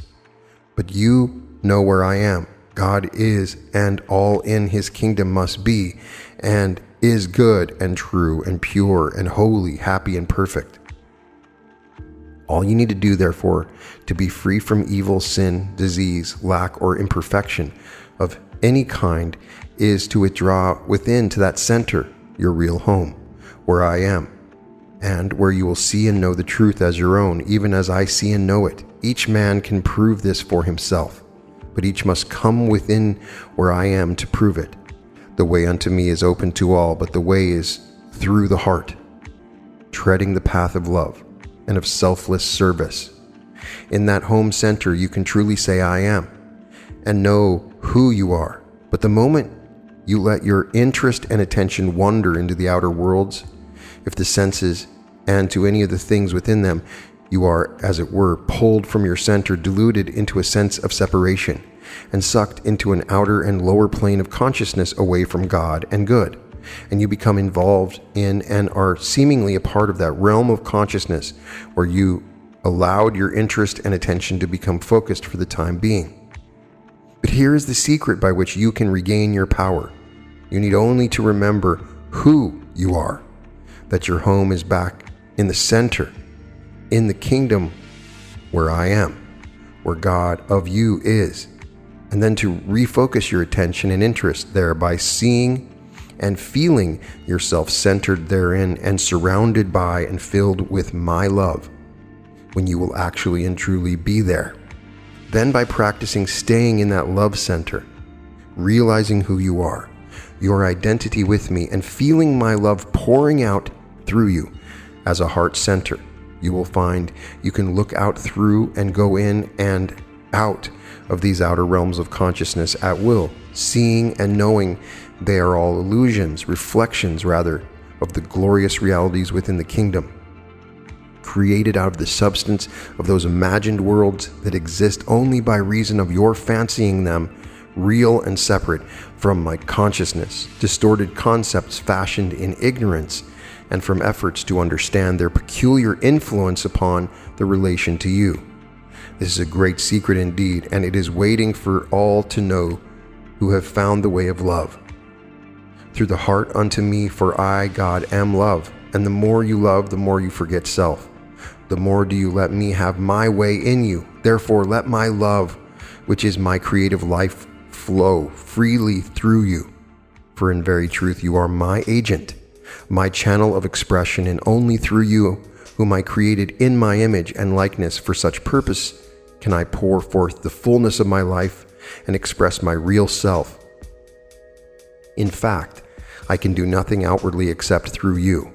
But you know where I am. God is, and all in his kingdom must be, and is good and true and pure and holy, happy and perfect. All you need to do, therefore, to be free from evil, sin, disease, lack, or imperfection of any kind is to withdraw within to that center, your real home, where I am, and where you will see and know the truth as your own, even as I see and know it. Each man can prove this for himself, but each must come within where I am to prove it. The way unto me is open to all, but the way is through the heart, treading the path of love and of selfless service. In that home center, you can truly say I am, and know who you are. But the moment you let your interest and attention wander into the outer worlds, if the senses, and to any of the things within them, you are, as it were, pulled from your center, deluded into a sense of separation, and sucked into an outer and lower plane of consciousness away from God and good. And you become involved in and are seemingly a part of that realm of consciousness where you allowed your interest and attention to become focused for the time being. But here is the secret by which you can regain your power. You need only to remember who you are, that your home is back in the center, in the kingdom where I am, where God of you is, and then to refocus your attention and interest there by seeing and feeling yourself centered therein and surrounded by and filled with my love, when you will actually and truly be there. Then by practicing staying in that love center, realizing who you are, your identity with me, and feeling my love pouring out through you as a heart center, you will find you can look out through and go in and out of these outer realms of consciousness at will, seeing and knowing they are all illusions, reflections rather, of the glorious realities within the kingdom, created out of the substance of those imagined worlds that exist only by reason of your fancying them real and separate from my consciousness, distorted concepts fashioned in ignorance, and from efforts to understand their peculiar influence upon the relation to you. This is a great secret indeed, and it is waiting for all to know who have found the way of love. Through the heart unto me, for I, God, am love, and the more you love, the more you forget self. The more do you let me have my way in you. Therefore, let my love, which is my creative life, flow freely through you. For in very truth, you are my agent, my channel of expression, and only through you, whom I created in my image and likeness for such purpose, can I pour forth the fullness of my life and express my real self. In fact, I can do nothing outwardly except through you.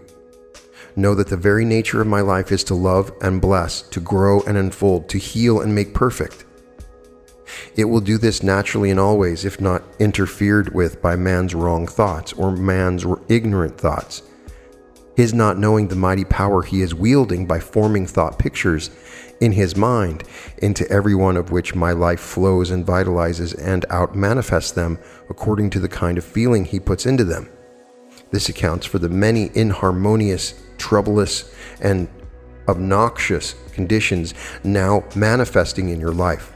Know that the very nature of my life is to love and bless, to grow and unfold, to heal and make perfect. It will do this naturally and always, if not interfered with by man's wrong thoughts or man's ignorant thoughts. His not knowing the mighty power he is wielding by forming thought pictures in his mind, into every one of which my life flows and vitalizes and out-manifests them according to the kind of feeling he puts into them. This accounts for the many inharmonious, troublous, and obnoxious conditions now manifesting in your life.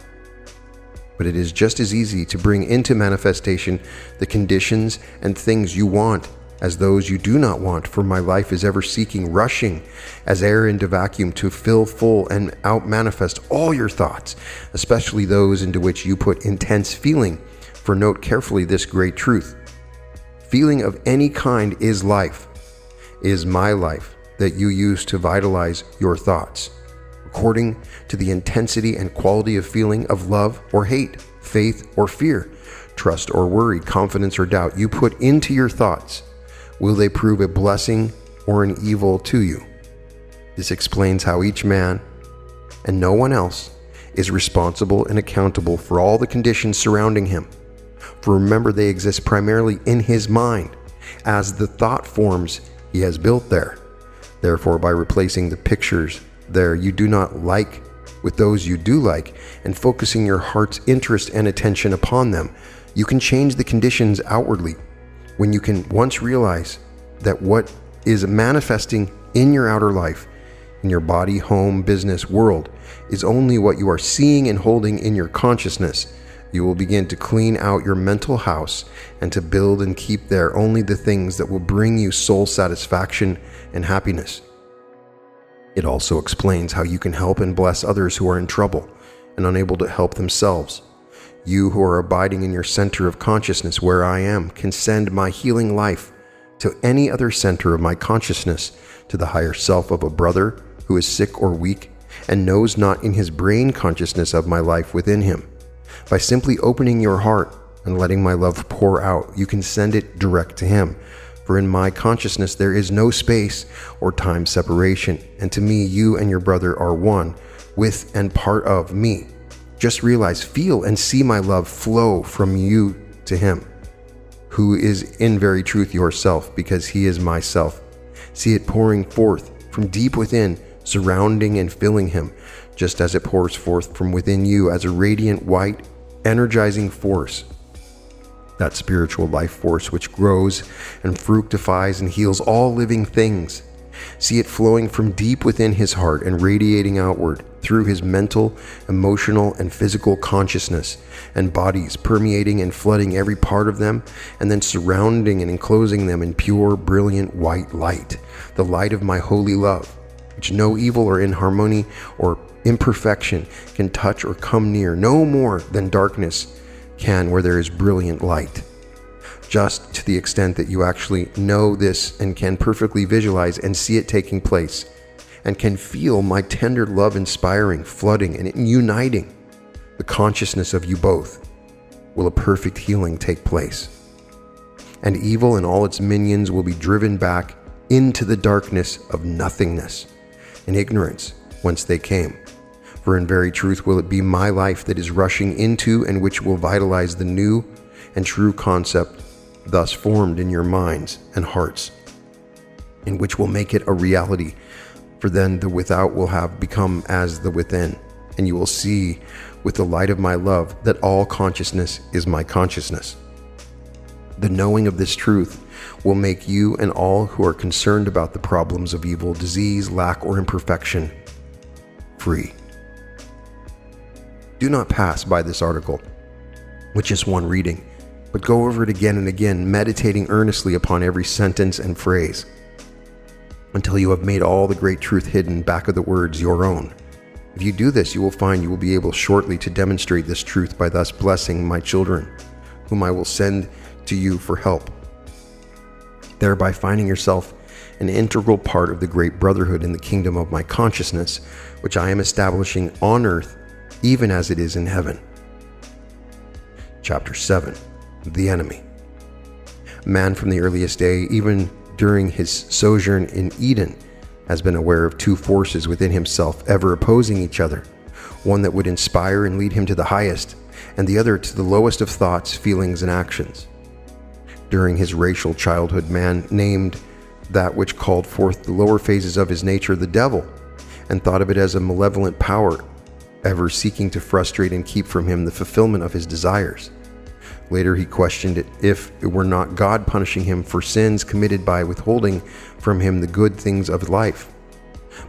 But it is just as easy to bring into manifestation the conditions and things you want as those you do not want, for my life is ever seeking, rushing as air into vacuum to fill full and out-manifest all your thoughts, especially those into which you put intense feeling. For note carefully this great truth: feeling of any kind is life, is my life that you use to vitalize your thoughts, according to the intensity and quality of feeling of love or hate, faith or fear, trust or worry, confidence or doubt you put into your thoughts. Will they prove a blessing or an evil to you? This explains how each man, and no one else, is responsible and accountable for all the conditions surrounding him. For remember, they exist primarily in his mind, as the thought forms he has built there. Therefore, by replacing the pictures there you do not like with those you do like, and focusing your heart's interest and attention upon them, you can change the conditions outwardly. When you can once realize that what is manifesting in your outer life, in your body, home, business, world, is only what you are seeing and holding in your consciousness, you will begin to clean out your mental house and to build and keep there only the things that will bring you soul satisfaction and happiness. It also explains how you can help and bless others who are in trouble and unable to help themselves. You who are abiding in your center of consciousness where I am can send my healing life to any other center of my consciousness, to the higher self of a brother who is sick or weak and knows not in his brain consciousness of my life within him. By simply opening your heart and letting my love pour out, you can send it direct to him. For in my consciousness there is no space or time separation, and to me you and your brother are one, with and part of me. Just realize, feel, and see my love flow from you to him, who is in very truth yourself, because he is myself. See it pouring forth from deep within, surrounding and filling him, just as it pours forth from within you as a radiant, white, energizing force. That spiritual life force which grows and fructifies and heals all living things. See it flowing from deep within his heart and radiating outward through his mental, emotional, and physical consciousness and bodies, permeating and flooding every part of them, and then surrounding and enclosing them in pure, brilliant white light, the light of my holy love, which no evil or inharmony or imperfection can touch or come near, no more than darkness can where there is brilliant light. Just to the extent that you actually know this and can perfectly visualize and see it taking place, and can feel my tender love inspiring, flooding, and uniting the consciousness of you both, will a perfect healing take place. And evil and all its minions will be driven back into the darkness of nothingness and ignorance whence they came. For in very truth will it be my life that is rushing into and which will vitalize the new and true concept thus formed in your minds and hearts, and which will make it a reality. For then the without will have become as the within, and you will see with the light of my love that all consciousness is my consciousness. The knowing of this truth will make you and all who are concerned about the problems of evil, disease, lack, or imperfection free. Do not pass by this article with just one reading, but go over it again and again, meditating earnestly upon every sentence and phrase, until you have made all the great truth hidden back of the words your own. If you do this, you will find you will be able shortly to demonstrate this truth by thus blessing my children, whom I will send to you for help, thereby finding yourself an integral part of the great brotherhood in the kingdom of my consciousness, which I am establishing on earth, even as it is in heaven. Chapter 7. The Enemy. Man from the earliest day, even during his sojourn in Eden, has been aware of two forces within himself ever opposing each other, one that would inspire and lead him to the highest, and the other to the lowest of thoughts, feelings, and actions. During his racial childhood, man named that which called forth the lower phases of his nature the devil, and thought of it as a malevolent power, ever seeking to frustrate and keep from him the fulfillment of his desires. Later he questioned it if it were not God punishing him for sins committed by withholding from him the good things of life.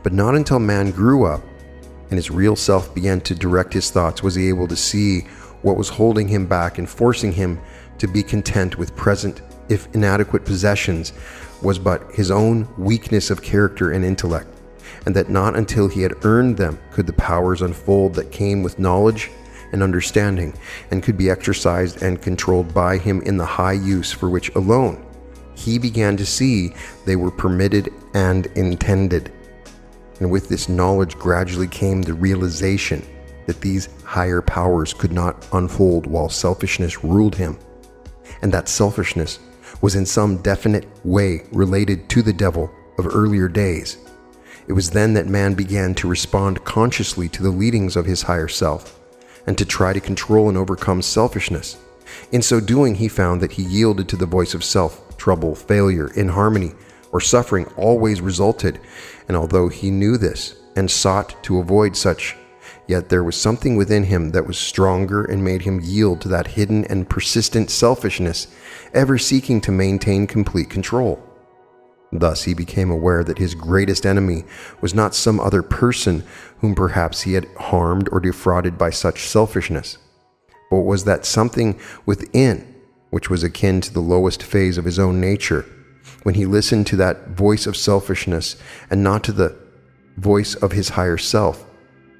But not until man grew up and his real self began to direct his thoughts was he able to see what was holding him back and forcing him to be content with present, if inadequate, possessions was but his own weakness of character and intellect, and that not until he had earned them could the powers unfold that came with knowledge and understanding, and could be exercised and controlled by him in the high use for which alone he began to see they were permitted and intended. And with this knowledge gradually came the realization that these higher powers could not unfold while selfishness ruled him, and that selfishness was in some definite way related to the devil of earlier days. It was then that man began to respond consciously to the leadings of his higher self, and to try to control and overcome selfishness. In so doing, he found that he yielded to the voice of self. Trouble, failure, inharmony, or suffering always resulted, and although he knew this and sought to avoid such, yet there was something within him that was stronger and made him yield to that hidden and persistent selfishness, ever seeking to maintain complete control. Thus he became aware that his greatest enemy was not some other person whom perhaps he had harmed or defrauded by such selfishness, but was that something within which was akin to the lowest phase of his own nature. When he listened to that voice of selfishness and not to the voice of his higher self,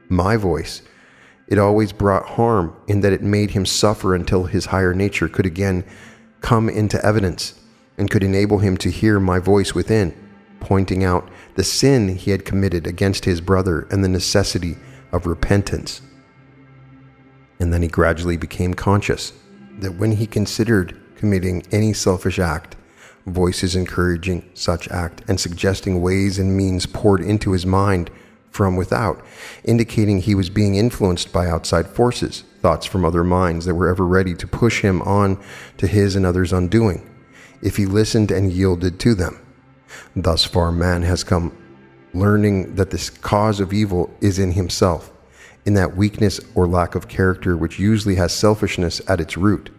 my voice, it always brought harm in that it made him suffer until his higher nature could again come into evidence and could enable him to hear my voice within, pointing out the sin he had committed against his brother and the necessity of repentance. And then he gradually became conscious that when he considered committing any selfish act, voices encouraging such act and suggesting ways and means poured into his mind from without, indicating he was being influenced by outside forces, thoughts from other minds that were ever ready to push him on to his and others' undoing, if he listened and yielded to them. Thus far man has come, learning that this cause of evil is in himself, in that weakness or lack of character which usually has selfishness at its root.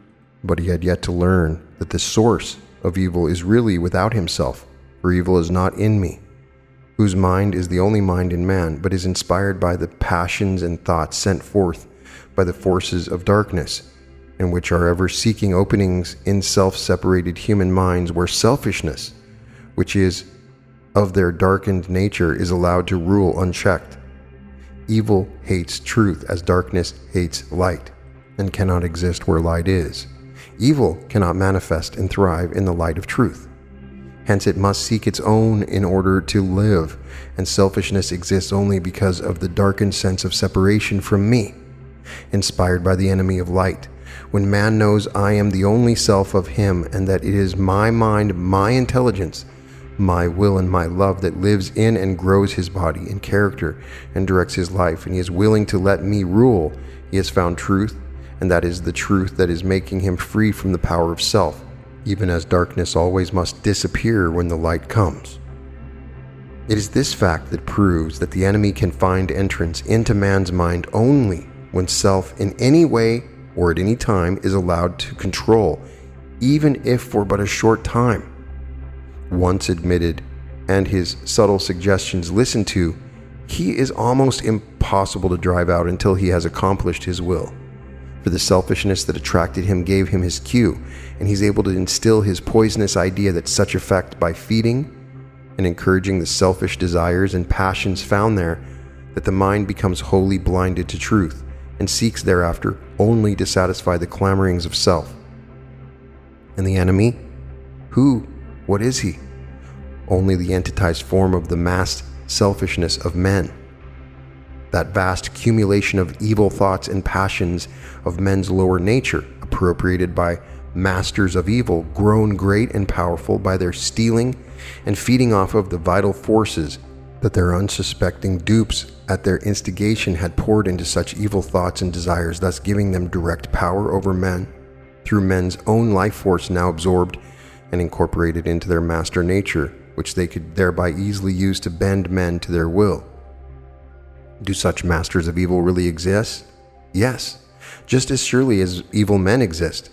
But he had yet to learn that the source of evil is really without himself, for evil is not in me, whose mind is the only mind in man, but is inspired by the passions and thoughts sent forth by the forces of darkness, and which are ever seeking openings in self-separated human minds where selfishness, which is of their darkened nature, is allowed to rule unchecked. Evil hates truth as darkness hates light, and cannot exist where light is. Evil cannot manifest and thrive in the light of truth. Hence it must seek its own in order to live, and selfishness exists only because of the darkened sense of separation from me, inspired by the enemy of light. When man knows I am the only self of him, and that it is my mind, my intelligence, my will, and my love that lives in and grows his body and character and directs his life, and he is willing to let me rule, he has found truth, and that is the truth that is making him free from the power of self, even as darkness always must disappear when the light comes. It is this fact that proves that the enemy can find entrance into man's mind only when self in any way or at any time is allowed to control, even if for but a short time. Once admitted and his subtle suggestions listened to, he is almost impossible to drive out until he has accomplished his will. For the selfishness that attracted him gave him his cue, and he's able to instill his poisonous idea that such effect by feeding and encouraging the selfish desires and passions found there, that the mind becomes wholly blinded to truth and seeks thereafter only to satisfy the clamorings of self. And the enemy? Who? What is he? Only the entitized form of the massed selfishness of men. That vast accumulation of evil thoughts and passions of men's lower nature, appropriated by masters of evil, grown great and powerful by their stealing and feeding off of the vital forces that their unsuspecting dupes at their instigation had poured into such evil thoughts and desires, thus giving them direct power over men through men's own life force now absorbed and incorporated into their master nature, which they could thereby easily use to bend men to their will. Do such masters of evil really exist? Yes, just as surely as evil men exist.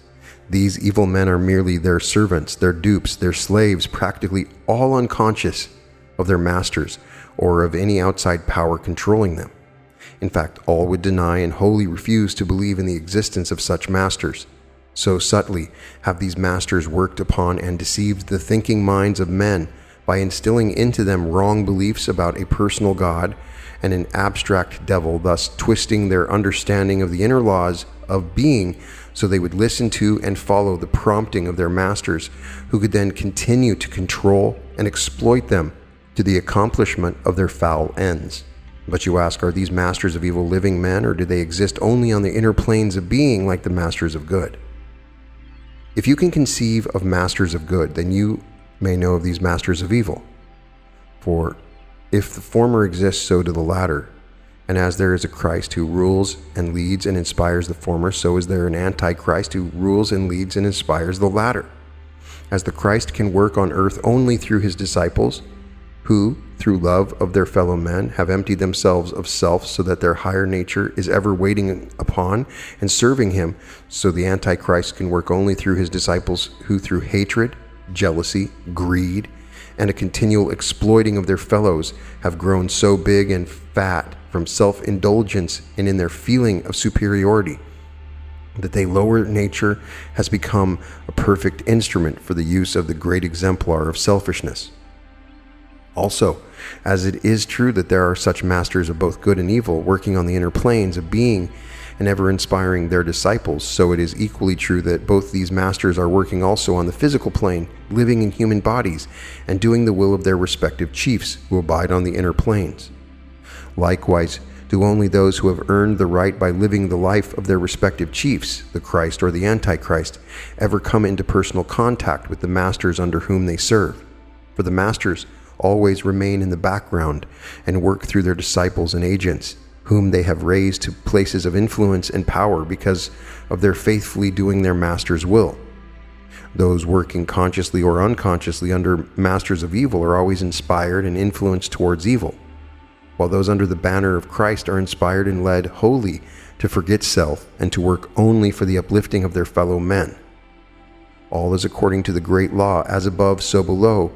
These evil men are merely their servants, their dupes, their slaves, practically all unconscious of their masters or of any outside power controlling them. In fact, all would deny and wholly refuse to believe in the existence of such masters. So subtly have these masters worked upon and deceived the thinking minds of men by instilling into them wrong beliefs about a personal God and an abstract devil, thus twisting their understanding of the inner laws of being so they would listen to and follow the prompting of their masters, who could then continue to control and exploit them to the accomplishment of their foul ends. But you ask, are these masters of evil living men, or do they exist only on the inner planes of being like the masters of good? If you can conceive of masters of good, then you may know of these masters of evil. For if the former exists, so do the latter. And as there is a Christ who rules and leads and inspires the former, so is there an Antichrist who rules and leads and inspires the latter. As the Christ can work on earth only through his disciples, who, through love of their fellow men, have emptied themselves of self so that their higher nature is ever waiting upon and serving him, so the Antichrist can work only through his disciples who, through hatred, jealousy, greed, and a continual exploiting of their fellows, have grown so big and fat from self-indulgence and in their feeling of superiority that their lower nature has become a perfect instrument for the use of the great exemplar of selfishness. Also, as it is true that there are such masters of both good and evil working on the inner planes of being and ever inspiring their disciples, so it is equally true that both these masters are working also on the physical plane, living in human bodies, and doing the will of their respective chiefs who abide on the inner planes. Likewise, do only those who have earned the right by living the life of their respective chiefs, the Christ or the Antichrist, ever come into personal contact with the masters under whom they serve. For the masters always remain in the background and work through their disciples and agents, whom they have raised to places of influence and power because of their faithfully doing their master's will. Those working consciously or unconsciously under masters of evil are always inspired and influenced towards evil, while those under the banner of Christ are inspired and led wholly to forget self and to work only for the uplifting of their fellow men. All is according to the great law, as above, so below,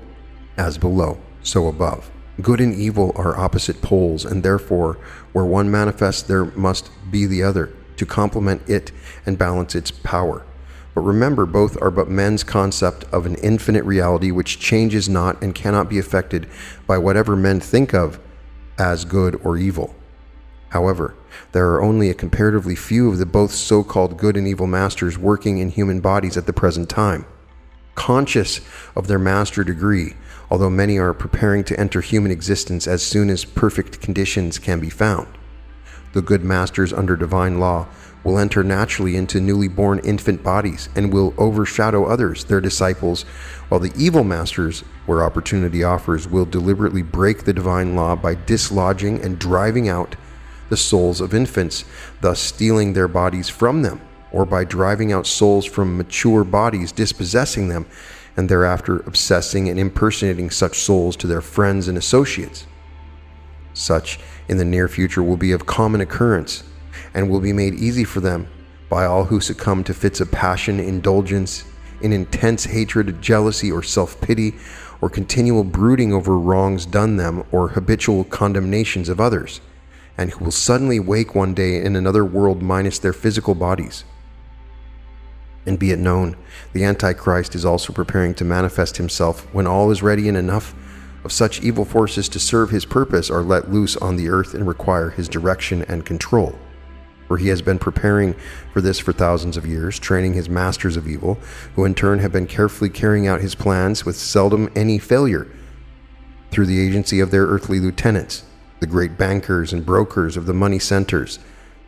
as below, so above. Good and evil are opposite poles, and therefore, where one manifests, there must be the other, to complement it and balance its power. But remember, both are but men's concept of an infinite reality which changes not and cannot be affected by whatever men think of as good or evil. However, there are only a comparatively few of the both so-called good and evil masters working in human bodies at the present time. Conscious of their master degree, although many are preparing to enter human existence as soon as perfect conditions can be found. The good masters under divine law will enter naturally into newly born infant bodies and will overshadow others, their disciples, while the evil masters, where opportunity offers, will deliberately break the divine law by dislodging and driving out the souls of infants, thus stealing their bodies from them, or by driving out souls from mature bodies, dispossessing them, and thereafter obsessing and impersonating such souls to their friends and associates. Such, in the near future, will be of common occurrence, and will be made easy for them by all who succumb to fits of passion, indulgence, in intense hatred, jealousy, or self-pity, or continual brooding over wrongs done them, or habitual condemnations of others, and who will suddenly wake one day in another world minus their physical bodies. And be it known, the Antichrist is also preparing to manifest himself when all is ready and enough of such evil forces to serve his purpose are let loose on the earth and require his direction and control. For he has been preparing for this for thousands of years, training his masters of evil, who in turn have been carefully carrying out his plans with seldom any failure, through the agency of their earthly lieutenants, the great bankers and brokers of the money centers,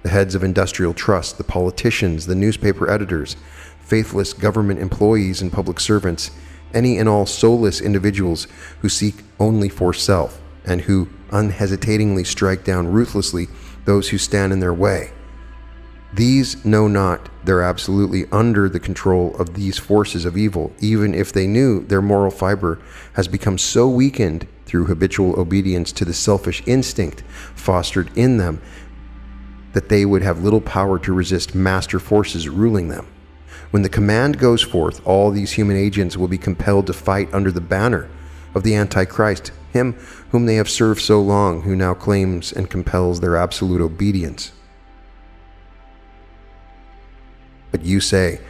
the heads of industrial trusts, the politicians, the newspaper editors, faithless government employees and public servants, any and all soulless individuals who seek only for self, and who unhesitatingly strike down ruthlessly those who stand in their way. These know not they're absolutely under the control of these forces of evil, even if they knew their moral fiber has become so weakened through habitual obedience to the selfish instinct fostered in them that they would have little power to resist master forces ruling them. When the command goes forth, all these human agents will be compelled to fight under the banner of the Antichrist, him whom they have served so long, who now claims and compels their absolute obedience. But you say,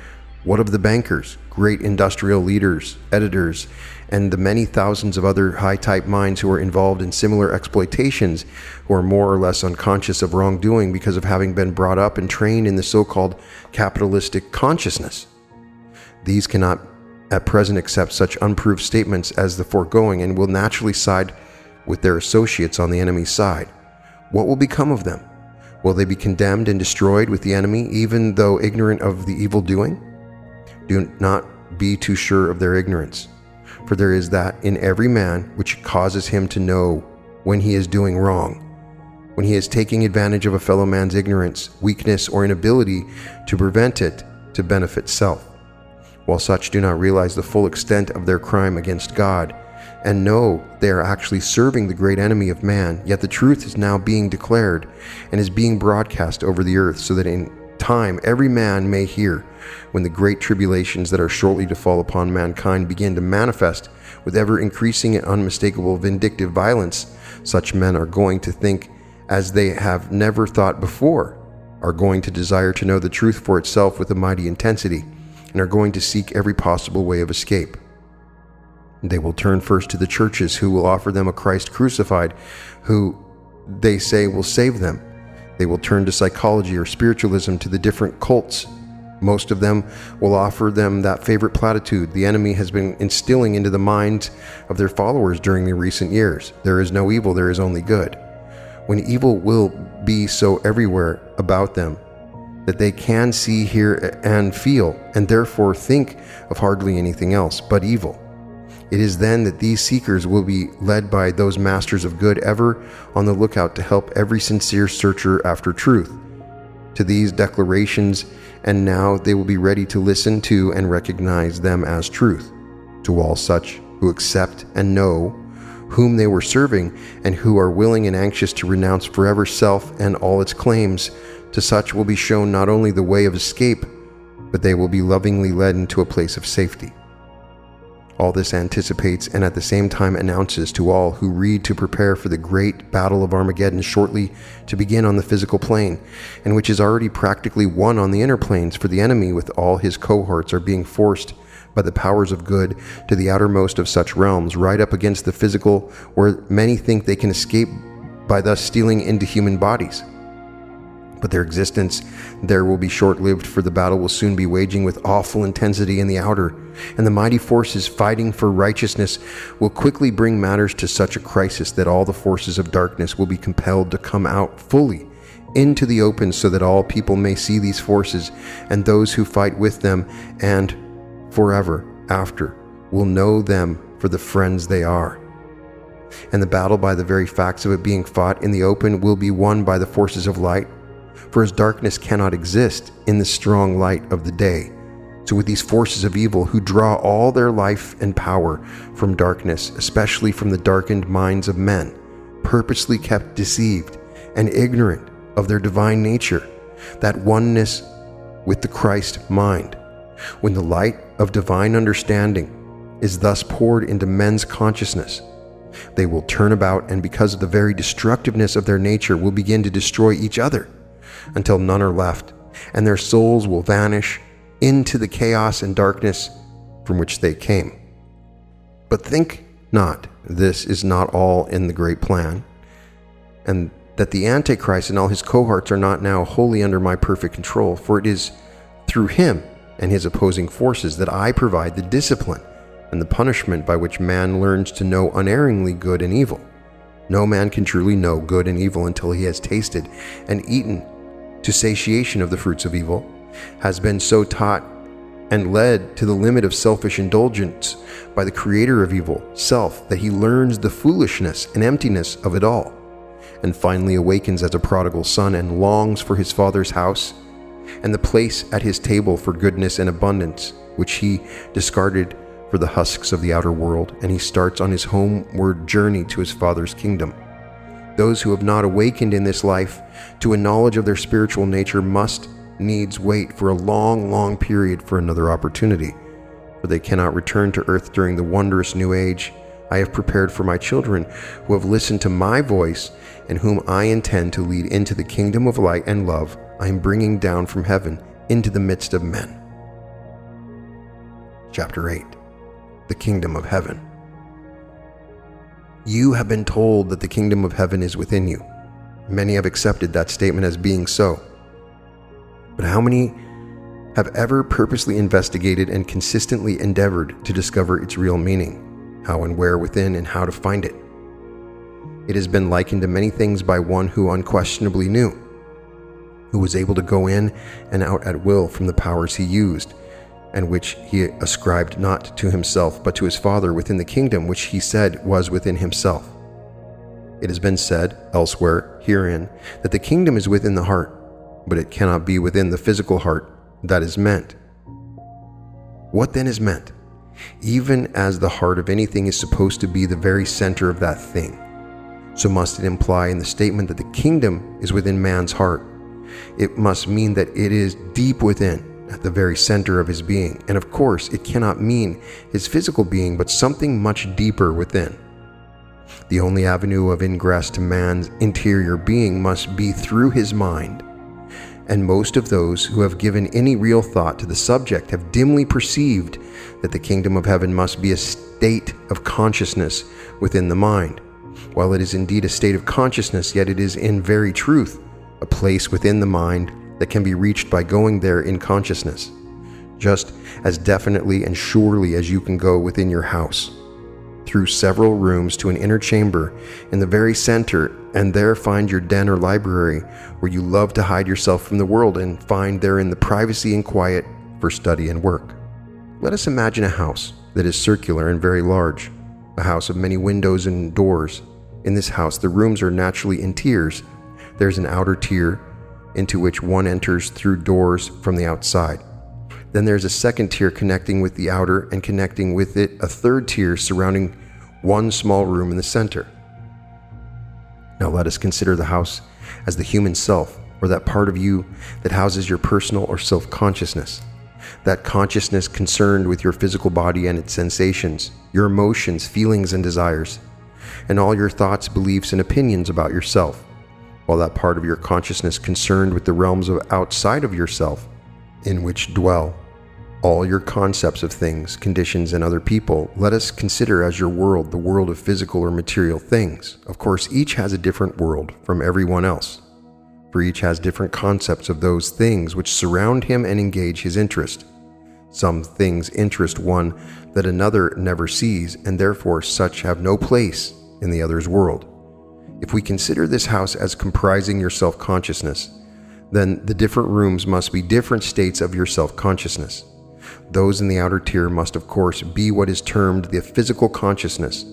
what of the bankers, great industrial leaders, editors, and the many thousands of other high-type minds who are involved in similar exploitations, who are more or less unconscious of wrongdoing because of having been brought up and trained in the so-called capitalistic consciousness? These cannot at present accept such unproved statements as the foregoing and will naturally side with their associates on the enemy's side. What will become of them? Will they be condemned and destroyed with the enemy, even though ignorant of the evil doing? Do not be too sure of their ignorance, for there is that in every man which causes him to know when he is doing wrong, when he is taking advantage of a fellow man's ignorance, weakness, or inability to prevent it to benefit self. While such do not realize the full extent of their crime against God, and know they are actually serving the great enemy of man, yet the truth is now being declared and is being broadcast over the earth, so that in time every man may hear, when the great tribulations that are shortly to fall upon mankind begin to manifest with ever increasing and unmistakable vindictive violence. Such men are going to think as they have never thought before, are going to desire to know the truth for itself with a mighty intensity, and are going to seek every possible way of escape. They will turn first to the churches, who will offer them a Christ crucified, who they say will save them. They will turn to psychology or spiritualism, to the different cults. Most of them will offer them that favorite platitude the enemy has been instilling into the minds of their followers during the recent years: there is no evil, there is only good. When evil will be so everywhere about them that they can see, hear, and feel, and therefore think of hardly anything else but evil, it is then that these seekers will be led by those masters of good ever on the lookout to help every sincere searcher after truth to these declarations, and now they will be ready to listen to and recognize them as truth. To all such who accept and know whom they were serving, and who are willing and anxious to renounce forever self and all its claims, to such will be shown not only the way of escape, but they will be lovingly led into a place of safety. All this anticipates and at the same time announces to all who read to prepare for the great battle of Armageddon shortly to begin on the physical plane, and which is already practically won on the inner planes, for the enemy with all his cohorts are being forced by the powers of good to the outermost of such realms, right up against the physical, where many think they can escape by thus stealing into human bodies. But their existence there will be short-lived, for the battle will soon be waging with awful intensity in the outer, and the mighty forces fighting for righteousness will quickly bring matters to such a crisis that all the forces of darkness will be compelled to come out fully into the open, so that all people may see these forces, and those who fight with them, and forever after will know them for the friends they are. And the battle, by the very facts of it being fought in the open, will be won by the forces of light. For as darkness cannot exist in the strong light of the day, so with these forces of evil, who draw all their life and power from darkness, especially from the darkened minds of men, purposely kept deceived and ignorant of their divine nature, that oneness with the Christ mind, when the light of divine understanding is thus poured into men's consciousness, they will turn about, and because of the very destructiveness of their nature, will begin to destroy each other, until none are left, and their souls will vanish into the chaos and darkness from which they came. But think not this is not all in the great plan, and that the Antichrist and all his cohorts are not now wholly under my perfect control, for it is through him and his opposing forces that I provide the discipline and the punishment by which man learns to know unerringly good and evil. No man can truly know good and evil until he has tasted and eaten to satiation of the fruits of evil, has been so taught and led to the limit of selfish indulgence by the creator of evil, self, that he learns the foolishness and emptiness of it all, and finally awakens as a prodigal son and longs for his father's house, and the place at his table for goodness and abundance, which he discarded for the husks of the outer world, and he starts on his homeward journey to his Father's kingdom. Those who have not awakened in this life to a knowledge of their spiritual nature must needs wait for a long, long period for another opportunity, for they cannot return to earth during the wondrous new age I have prepared for my children who have listened to my voice and whom I intend to lead into the kingdom of light and love I am bringing down from heaven into the midst of men. Chapter 8. The Kingdom of Heaven. You have been told that the kingdom of heaven is within you. Many have accepted that statement as being so. But how many have ever purposely investigated and consistently endeavored to discover its real meaning, how and where within, and how to find it? It has been likened to many things by one who unquestionably knew, who was able to go in and out at will from the powers he used, and which he ascribed not to himself but to his Father within the kingdom which he said was within himself. It has been said elsewhere herein that the kingdom is within the heart, but it cannot be within the physical heart that is meant. What then is meant? Even as the heart of anything is supposed to be the very center of that thing, so must it imply in the statement that the kingdom is within man's heart. It must mean that it is deep within, at the very center of his being, and of course it cannot mean his physical being, but something much deeper within. The only avenue of ingress to man's interior being must be through his mind, and most of those who have given any real thought to the subject have dimly perceived that the kingdom of heaven must be a state of consciousness within the mind. While it is indeed a state of consciousness, yet it is in very truth a place within the mind that can be reached by going there in consciousness, just as definitely and surely as you can go within your house, through several rooms to an inner chamber in the very center, and there find your den or library where you love to hide yourself from the world and find therein the privacy and quiet for study and work. Let us imagine a house that is circular and very large, a house of many windows and doors. In this house, the rooms are naturally in tiers. There's an outer tier into which one enters through doors from the outside. Then there's a second tier connecting with the outer, and connecting with it a third tier surrounding one small room in the center. Now let us consider the house as the human self, or that part of you that houses your personal or self-consciousness. That consciousness concerned with your physical body and its sensations, your emotions, feelings, and desires, and all your thoughts, beliefs, and opinions about yourself. While that part of your consciousness concerned with the realms of outside of yourself, in which dwell all your concepts of things, conditions, and other people, let us consider as your world the world of physical or material things. Of course, each has a different world from everyone else, for each has different concepts of those things which surround him and engage his interest. Some things interest one that another never sees, and therefore such have no place in the other's world. If we consider this house as comprising your self-consciousness, then the different rooms must be different states of your self-consciousness. Those in the outer tier must, of course, be what is termed the physical consciousness.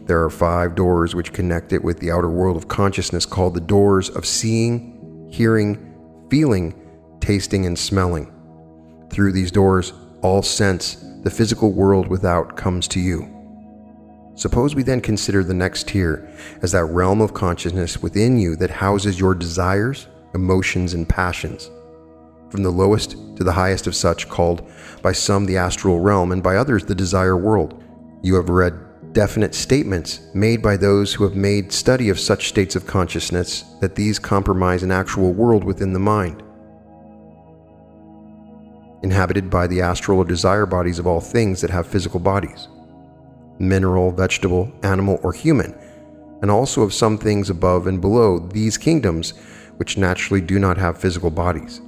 There are 5 doors which connect it with the outer world of consciousness, called the doors of seeing, hearing, feeling, tasting, and smelling. Through these doors, all sense, the physical world without, comes to you. Suppose we then consider the next tier as that realm of consciousness within you that houses your desires, emotions, and passions, from the lowest to the highest of such, called by some the astral realm, and by others the desire world. You have read definite statements made by those who have made study of such states of consciousness that these comprise an actual world within the mind, inhabited by the astral or desire bodies of all things that have physical bodies, mineral, vegetable, animal, or human, and also of some things above and below these kingdoms which naturally do not have physical bodies.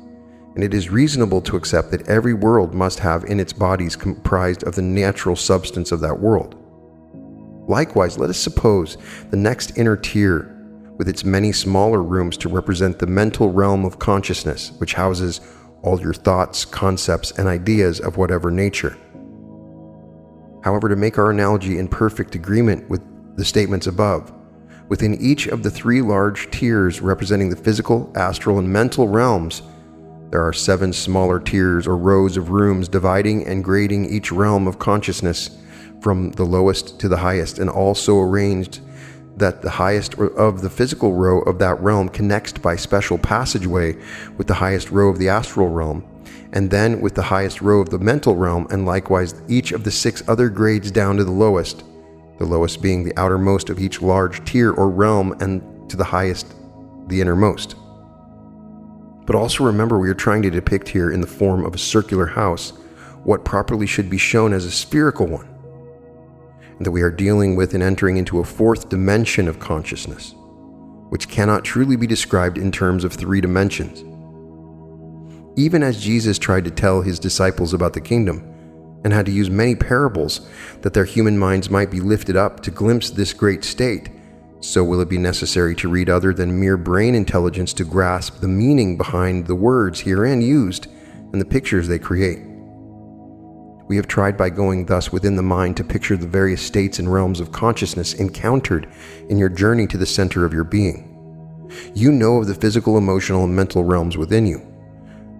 And it is reasonable to accept that every world must have in its bodies comprised of the natural substance of that world. Likewise, let us suppose the next inner tier with its many smaller rooms to represent the mental realm of consciousness, which houses all your thoughts, concepts, and ideas of whatever nature. However, to make our analogy in perfect agreement with the statements above, within each of the 3 large tiers representing the physical, astral, and mental realms, There are 7 smaller tiers or rows of rooms dividing and grading each realm of consciousness from the lowest to the highest, and also arranged that the highest of the physical row of that realm connects by special passageway with the highest row of the astral realm, and then with the highest row of the mental realm, and likewise each of the 6 other grades down to the lowest being the outermost of each large tier or realm, and to the highest, the innermost. But also remember, we are trying to depict here in the form of a circular house what properly should be shown as a spherical one, and that we are dealing with and entering into a 4th dimension of consciousness, which cannot truly be described in terms of 3 dimensions. Even as Jesus tried to tell his disciples about the kingdom, and had to use many parables that their human minds might be lifted up to glimpse this great state, so will it be necessary to read other than mere brain intelligence to grasp the meaning behind the words herein used and the pictures they create. We have tried by going thus within the mind to picture the various states and realms of consciousness encountered in your journey to the center of your being. You know of the physical, emotional, and mental realms within you,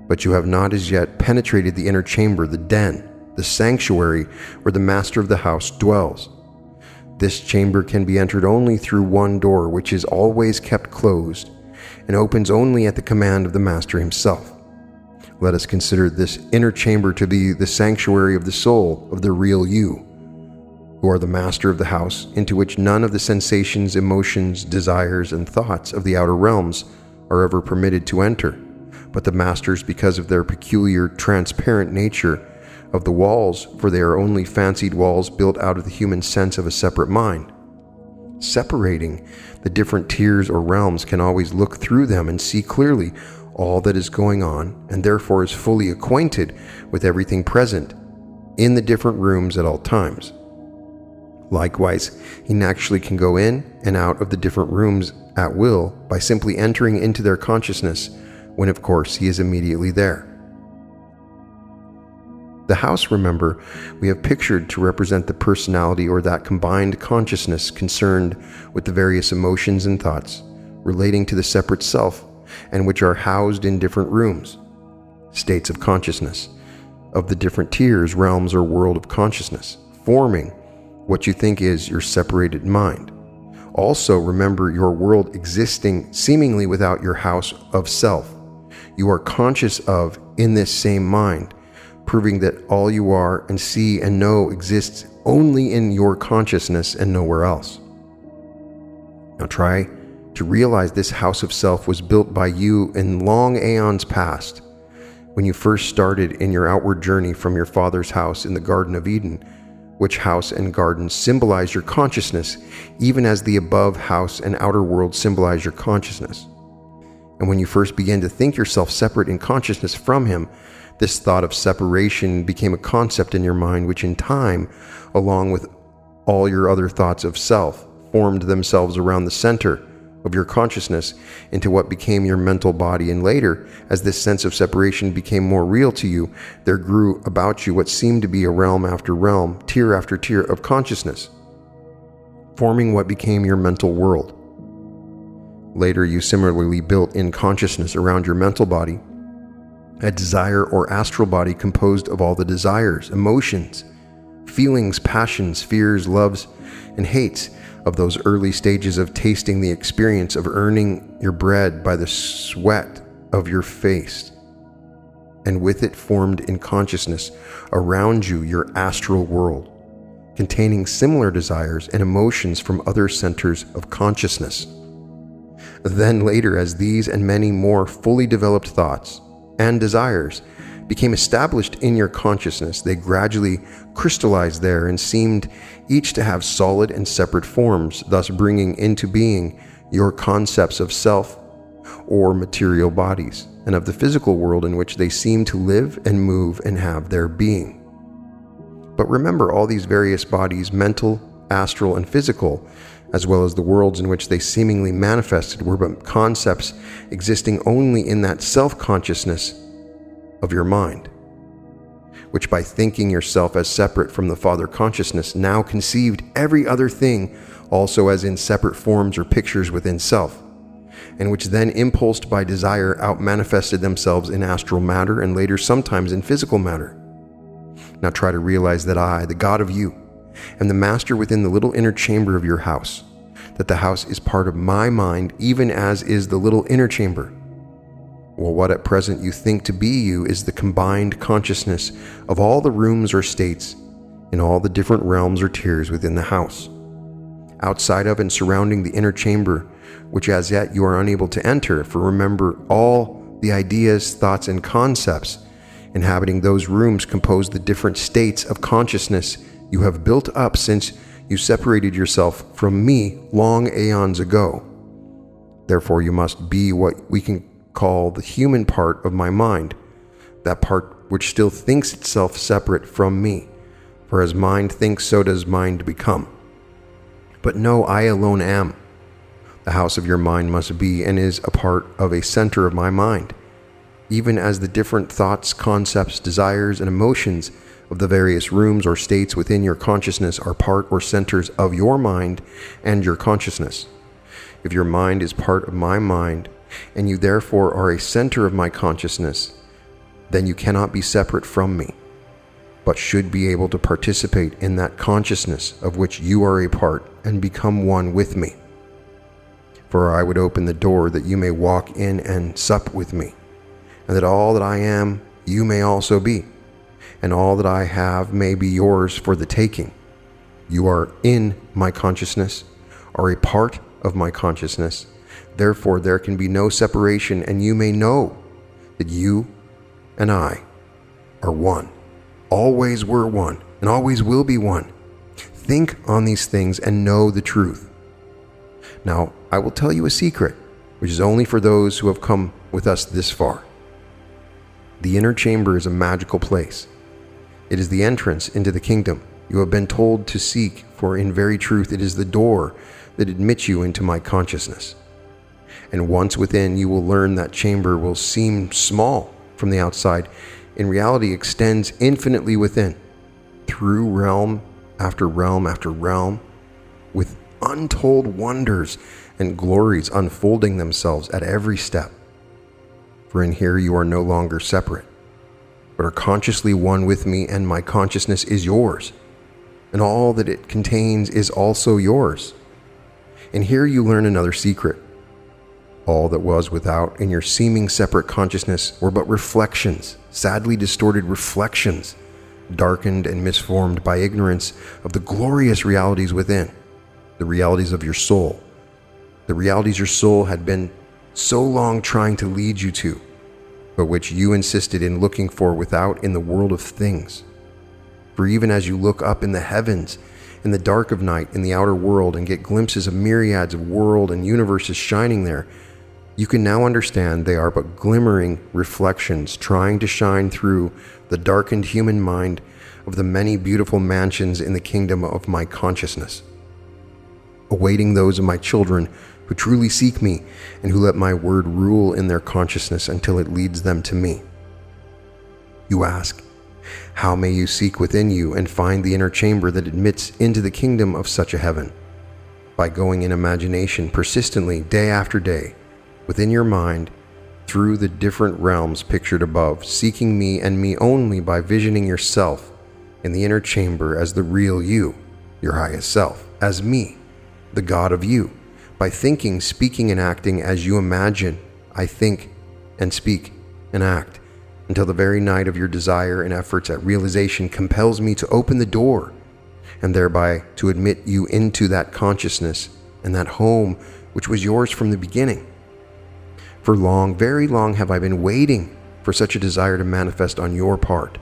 but you have not as yet penetrated the inner chamber, the den, the sanctuary where the master of the house dwells. This chamber can be entered only through one door, which is always kept closed and opens only at the command of the master himself. Let us consider this inner chamber to be the sanctuary of the soul of the real you, who are the master of the house, into which none of the sensations, emotions, desires, and thoughts of the outer realms are ever permitted to enter, but the masters, because of their peculiar transparent nature, of the walls, for they are only fancied walls built out of the human sense of a separate mind. Separating the different tiers or realms can always look through them and see clearly all that is going on, and therefore is fully acquainted with everything present in the different rooms at all times. Likewise, he naturally can go in and out of the different rooms at will by simply entering into their consciousness, when of course he is immediately there. The house, remember, we have pictured to represent the personality or that combined consciousness concerned with the various emotions and thoughts relating to the separate self, and which are housed in different rooms, states of consciousness, of the different tiers, realms, or world of consciousness, forming what you think is your separated mind. Also, remember your world existing seemingly without your house of self. You are conscious of in this same mind, proving that all you are and see and know exists only in your consciousness and nowhere else. Now try to realize this house of self was built by you in long aeons past, when you first started in your outward journey from your father's house in the Garden of Eden, which house and garden symbolize your consciousness, even as the above house and outer world symbolize your consciousness. And when you first began to think yourself separate in consciousness from him, this thought of separation became a concept in your mind, which in time, along with all your other thoughts of self, formed themselves around the center of your consciousness into what became your mental body. And later, as this sense of separation became more real to you, there grew about you what seemed to be a realm after realm, tier after tier of consciousness, forming what became your mental world. Later, you similarly built in consciousness around your mental body, a desire or astral body composed of all the desires, emotions, feelings, passions, fears, loves, and hates of those early stages of tasting the experience of earning your bread by the sweat of your face. And with it formed in consciousness around you your astral world, containing similar desires and emotions from other centers of consciousness. Then later, as these and many more fully developed thoughts and desires became established in your consciousness, they gradually crystallized there and seemed each to have solid and separate forms, thus bringing into being your concepts of self or material bodies, and of the physical world in which they seem to live and move and have their being. But remember, all these various bodies, mental, astral, and physical, as well as the worlds in which they seemingly manifested, were but concepts existing only in that self-consciousness of your mind, which by thinking yourself as separate from the Father consciousness now conceived every other thing also as in separate forms or pictures within self, and which then, impulsed by desire, out-manifested themselves in astral matter and later sometimes in physical matter. Now try to realize that I, the God of you, am the master within the little inner chamber of your house, that the house is part of my mind even as is the little inner chamber. Well, what at present you think to be you is the combined consciousness of all the rooms or states in all the different realms or tiers within the house. Outside of and surrounding the inner chamber, which as yet you are unable to enter, for remember, all the ideas, thoughts, and concepts inhabiting those rooms compose the different states of consciousness you have built up since you separated yourself from me long aeons ago. Therefore, you must be what we can call the human part of my mind, that part which still thinks itself separate from me. For as mind thinks, so does mind become. But no, I alone am. The house of your mind must be and is a part of a center of my mind, even as the different thoughts, concepts, desires, and emotions of the various rooms or states within your consciousness are part or centers of your mind and your consciousness. If your mind is part of my mind, and you therefore are a center of my consciousness, then you cannot be separate from me, but should be able to participate in that consciousness of which you are a part and become one with me. For I would open the door that you may walk in and sup with me, and that all that I am you may also be, and all that I have may be yours for the taking. You are in my consciousness, are a part of my consciousness. Therefore there can be no separation, and you may know that you and I are one, always were one, and always will be one. Think on these things and know the truth. Now, I will tell you a secret, which is only for those who have come with us this far. The inner chamber is a magical place. It is the entrance into the kingdom you have been told to seek, for in very truth it is the door that admits you into my consciousness. And once within, you will learn that chamber will seem small from the outside, in reality extends infinitely within, through realm after realm after realm, with untold wonders and glories unfolding themselves at every step. For in here you are no longer separate, but are consciously one with me, and my consciousness is yours, and all that it contains is also yours. And here you learn another secret. All that was without in your seeming separate consciousness were but reflections, sadly distorted reflections, darkened and misformed by ignorance of the glorious realities within, the realities of your soul, the realities your soul had been so long trying to lead you to, but which you insisted in looking for without in the world of things. For even as you look up in the heavens, in the dark of night, in the outer world, and get glimpses of myriads of world and universes shining there, you can now understand they are but glimmering reflections trying to shine through the darkened human mind of the many beautiful mansions in the kingdom of my consciousness, awaiting those of my children who truly seek me and who let my word rule in their consciousness until it leads them to me. You ask, how may you seek within you and find the inner chamber that admits into the kingdom of such a heaven? By going in imagination persistently day after day, within your mind, through the different realms pictured above, seeking me and me only by visioning yourself in the inner chamber as the real you, your highest self, as me, the God of you, by thinking, speaking, and acting as you imagine I think and speak and act, until the very night of your desire and efforts at realization compels me to open the door, and thereby to admit you into that consciousness and that home which was yours from the beginning. For long, very long have I been waiting for such a desire to manifest on your part,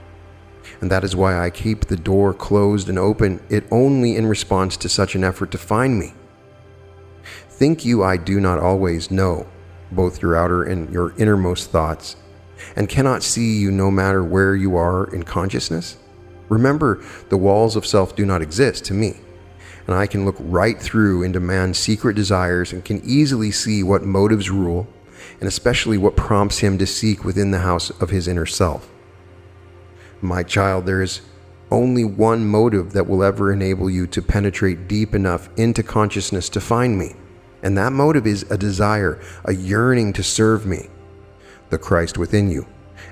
and that is why I keep the door closed and open it only in response to such an effort to find me. Think you I do not always know both your outer and your innermost thoughts, and cannot see you no matter where you are in consciousness? Remember, the walls of self do not exist to me, and I can look right through into man's secret desires and can easily see what motives rule, and especially what prompts him to seek within the house of his inner self. My child, there is only one motive that will ever enable you to penetrate deep enough into consciousness to find me, And that motive is a desire, a yearning to serve me, the Christ within you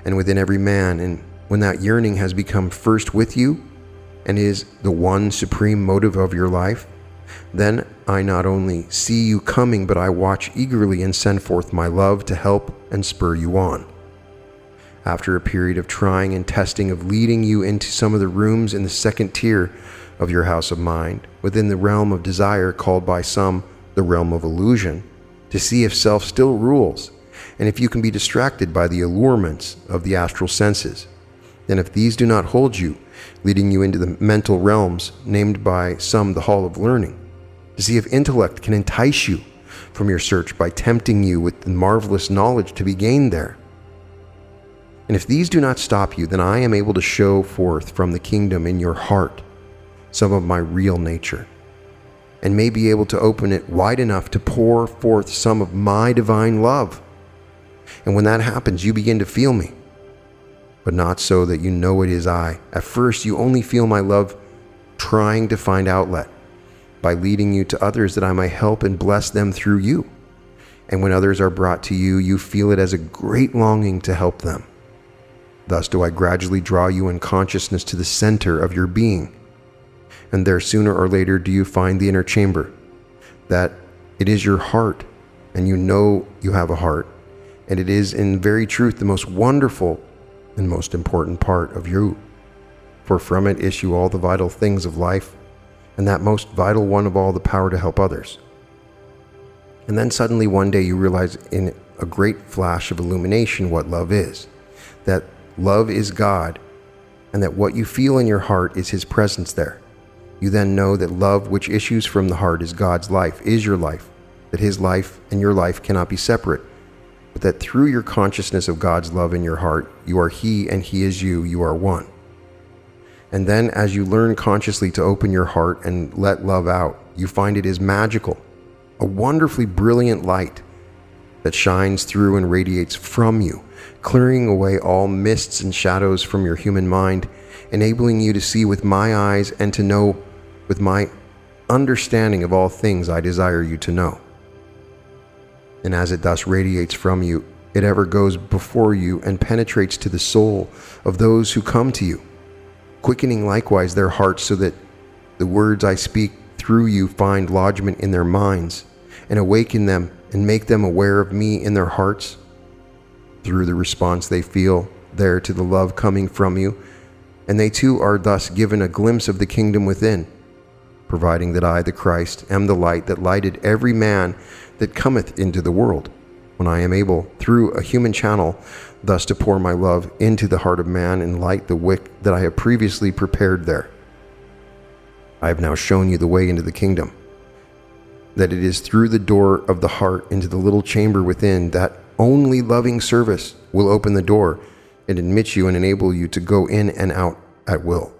and within every man. And when that yearning has become first with you and is the one supreme motive of your life, then I not only see you coming, but I watch eagerly and send forth my love to help and spur you on. After a period of trying and testing, of leading you into some of the rooms in the second tier of your house of mind, within the realm of desire called by some the realm of illusion, to see if self still rules, and if you can be distracted by the allurements of the astral senses. Then if these do not hold you, leading you into the mental realms, named by some the hall of learning, to see if intellect can entice you from your search by tempting you with the marvelous knowledge to be gained there. And if these do not stop you, then I am able to show forth from the kingdom in your heart some of my real nature, and may be able to open it wide enough to pour forth some of my divine love. And when that happens, you begin to feel me, but not so that you know it is I. At first, you only feel my love trying to find outlet by leading you to others that I may help and bless them through you. And when others are brought to you, you feel it as a great longing to help them. Thus do I gradually draw you in consciousness to the center of your being. And there sooner or later do you find the inner chamber, that it is your heart, and you know you have a heart, and it is in very truth the most wonderful and most important part of you. For from it issue all the vital things of life, and that most vital one of all, the power to help others. And then suddenly one day you realize in a great flash of illumination what love is, that love is God, and that what you feel in your heart is His presence there. You then know that love which issues from the heart is God's life, is your life, that His life and your life cannot be separate, but that through your consciousness of God's love in your heart, you are He and He is you, you are one. And then as you learn consciously to open your heart and let love out, you find it is magical, a wonderfully brilliant light that shines through and radiates from you, clearing away all mists and shadows from your human mind, enabling you to see with my eyes and to know with my understanding of all things I desire you to know. And as it thus radiates from you, it ever goes before you and penetrates to the soul of those who come to you, quickening likewise their hearts, so that the words I speak through you find lodgment in their minds and awaken them and make them aware of me in their hearts through the response they feel there to the love coming from you. And they too are thus given a glimpse of the kingdom within, providing that I, the Christ, am the light that lighted every man that cometh into the world, when I am able, through a human channel, thus to pour my love into the heart of man and light the wick that I have previously prepared there. I have now shown you the way into the kingdom, that it is through the door of the heart into the little chamber within that only loving service will open the door and admit you and enable you to go in and out at will.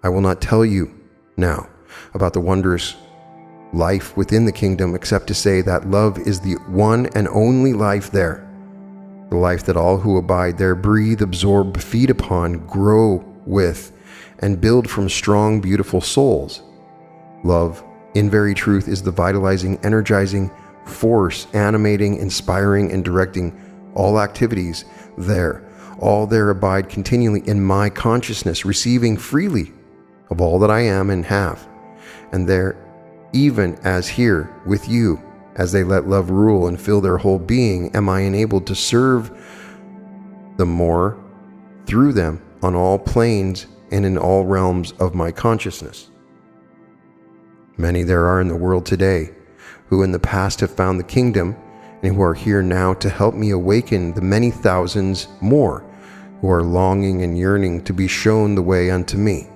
I will not tell you now about the wondrous life within the kingdom, except to say that love is the one and only life there, the life that all who abide there breathe, absorb, feed upon, grow with, and build from strong, beautiful souls. Love, in very truth, is the vitalizing, energizing force, animating, inspiring, and directing all activities there. All there abide continually in my consciousness, receiving freely of all that I am and have. And there, even as here with you, as they let love rule and fill their whole being, am I enabled to serve the more through them on all planes and in all realms of my consciousness. Many there are in the world today who in the past have found the kingdom and who are here now to help me awaken the many thousands more who are longing and yearning to be shown the way unto me.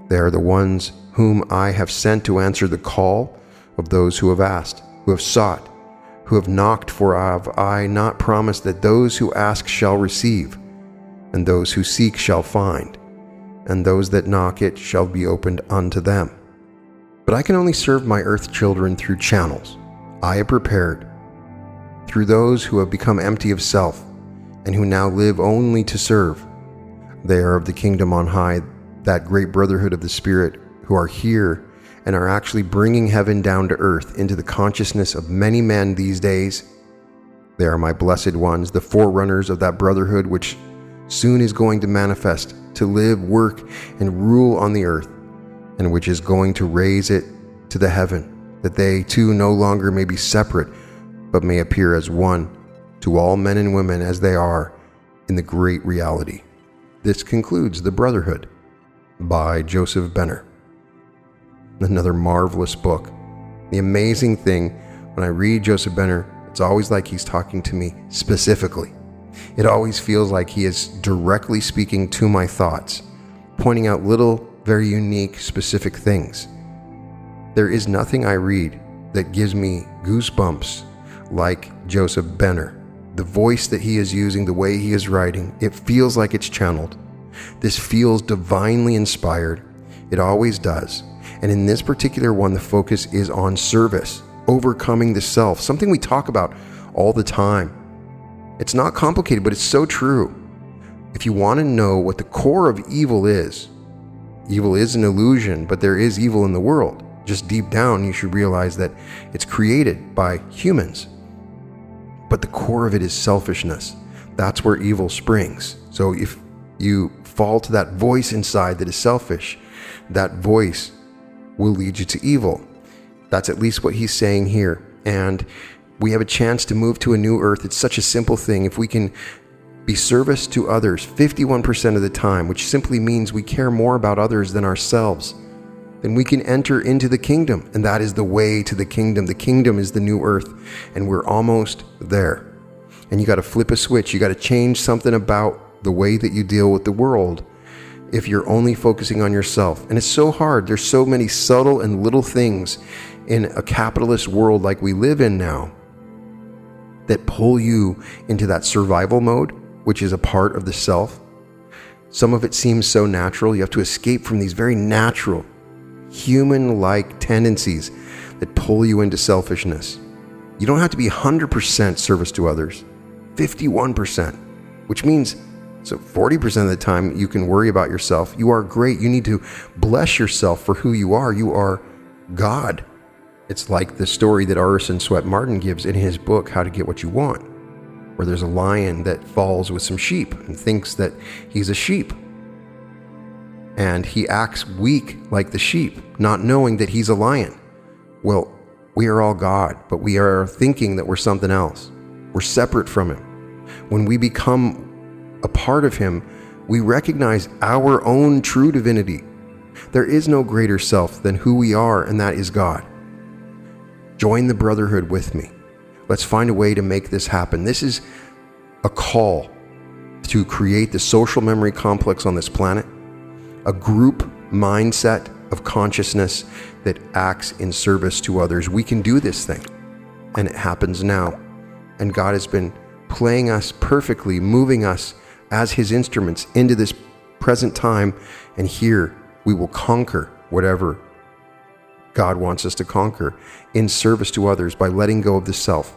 They are the ones whom I have sent to answer the call of those who have asked, who have sought, who have knocked, for have I not promised that those who ask shall receive, and those who seek shall find, and those that knock it shall be opened unto them. But I can only serve my earth children through channels I have prepared, through those who have become empty of self, and who now live only to serve. They are of the kingdom on high, that great brotherhood of the Spirit, who are here and are actually bringing heaven down to earth into the consciousness of many men these days. They are my blessed ones, the forerunners of that brotherhood which soon is going to manifest, to live, work, and rule on the earth, and which is going to raise it to the heaven, that they too no longer may be separate, but may appear as one to all men and women as they are in the great reality. This concludes The Brotherhood by Joseph Benner. Another marvelous book. The amazing thing, when I read Joseph Benner, it's always like he's talking to me specifically. It always feels like he is directly speaking to my thoughts, pointing out little, very unique, specific things. There is nothing I read that gives me goosebumps like Joseph Benner. The voice that he is using, the way he is writing, it feels like it's channeled. This feels divinely inspired. It always does. And in this particular one, the focus is on service, overcoming the self, something we talk about all the time. It's not complicated, but it's so true. If you want to know what the core of evil is an illusion, but there is evil in the world. Just deep down, you should realize that it's created by humans. But the core of it is selfishness. That's where evil springs. So if you fall to that voice inside that is selfish, that voice will lead you to evil. That's at least what he's saying here. And we have a chance to move to a new earth. It's such a simple thing. If we can be service to others 51% of the time, which simply means we care more about others than ourselves, then we can enter into the kingdom. And that is the way to the kingdom. The kingdom is the new earth, and we're almost there. And you got to flip a switch. You got to change something about the way that you deal with the world if you're only focusing on yourself. And it's so hard. There's so many subtle and little things in a capitalist world like we live in now that pull you into that survival mode, which is a part of the self. Some of it seems so natural. You have to escape from these very natural, human-like tendencies that pull you into selfishness. You don't have to be 100% service to others, 51%, which means so 40% of the time you can worry about yourself. You are great. You need to bless yourself for who you are. You are God. It's like the story that Orison Swett Martin gives in his book, How to Get What You Want, where there's a lion that falls with some sheep and thinks that he's a sheep. And he acts weak like the sheep, not knowing that he's a lion. Well, we are all God, but we are thinking that we're something else. We're separate from him. When we become a part of him, we recognize our own true divinity. There is no greater self than who we are, and that is God. Join the brotherhood with me. Let's find a way to make this happen. This is a call to create the social memory complex on this planet, a group mindset of consciousness that acts in service to others. We can do this thing, and it happens now. And God has been playing us perfectly, moving us as his instruments into this present time, and here we will conquer whatever God wants us to conquer in service to others by letting go of the self.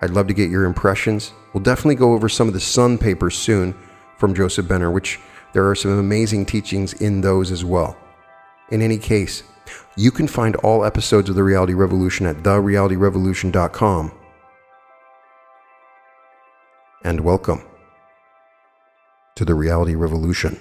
I'd love to get your impressions. We'll definitely go over some of the Sun papers soon from Joseph Benner, which there are some amazing teachings in those as well. In any case, you can find all episodes of The Reality Revolution at therealityrevolution.com. And welcome to The Reality Revolution.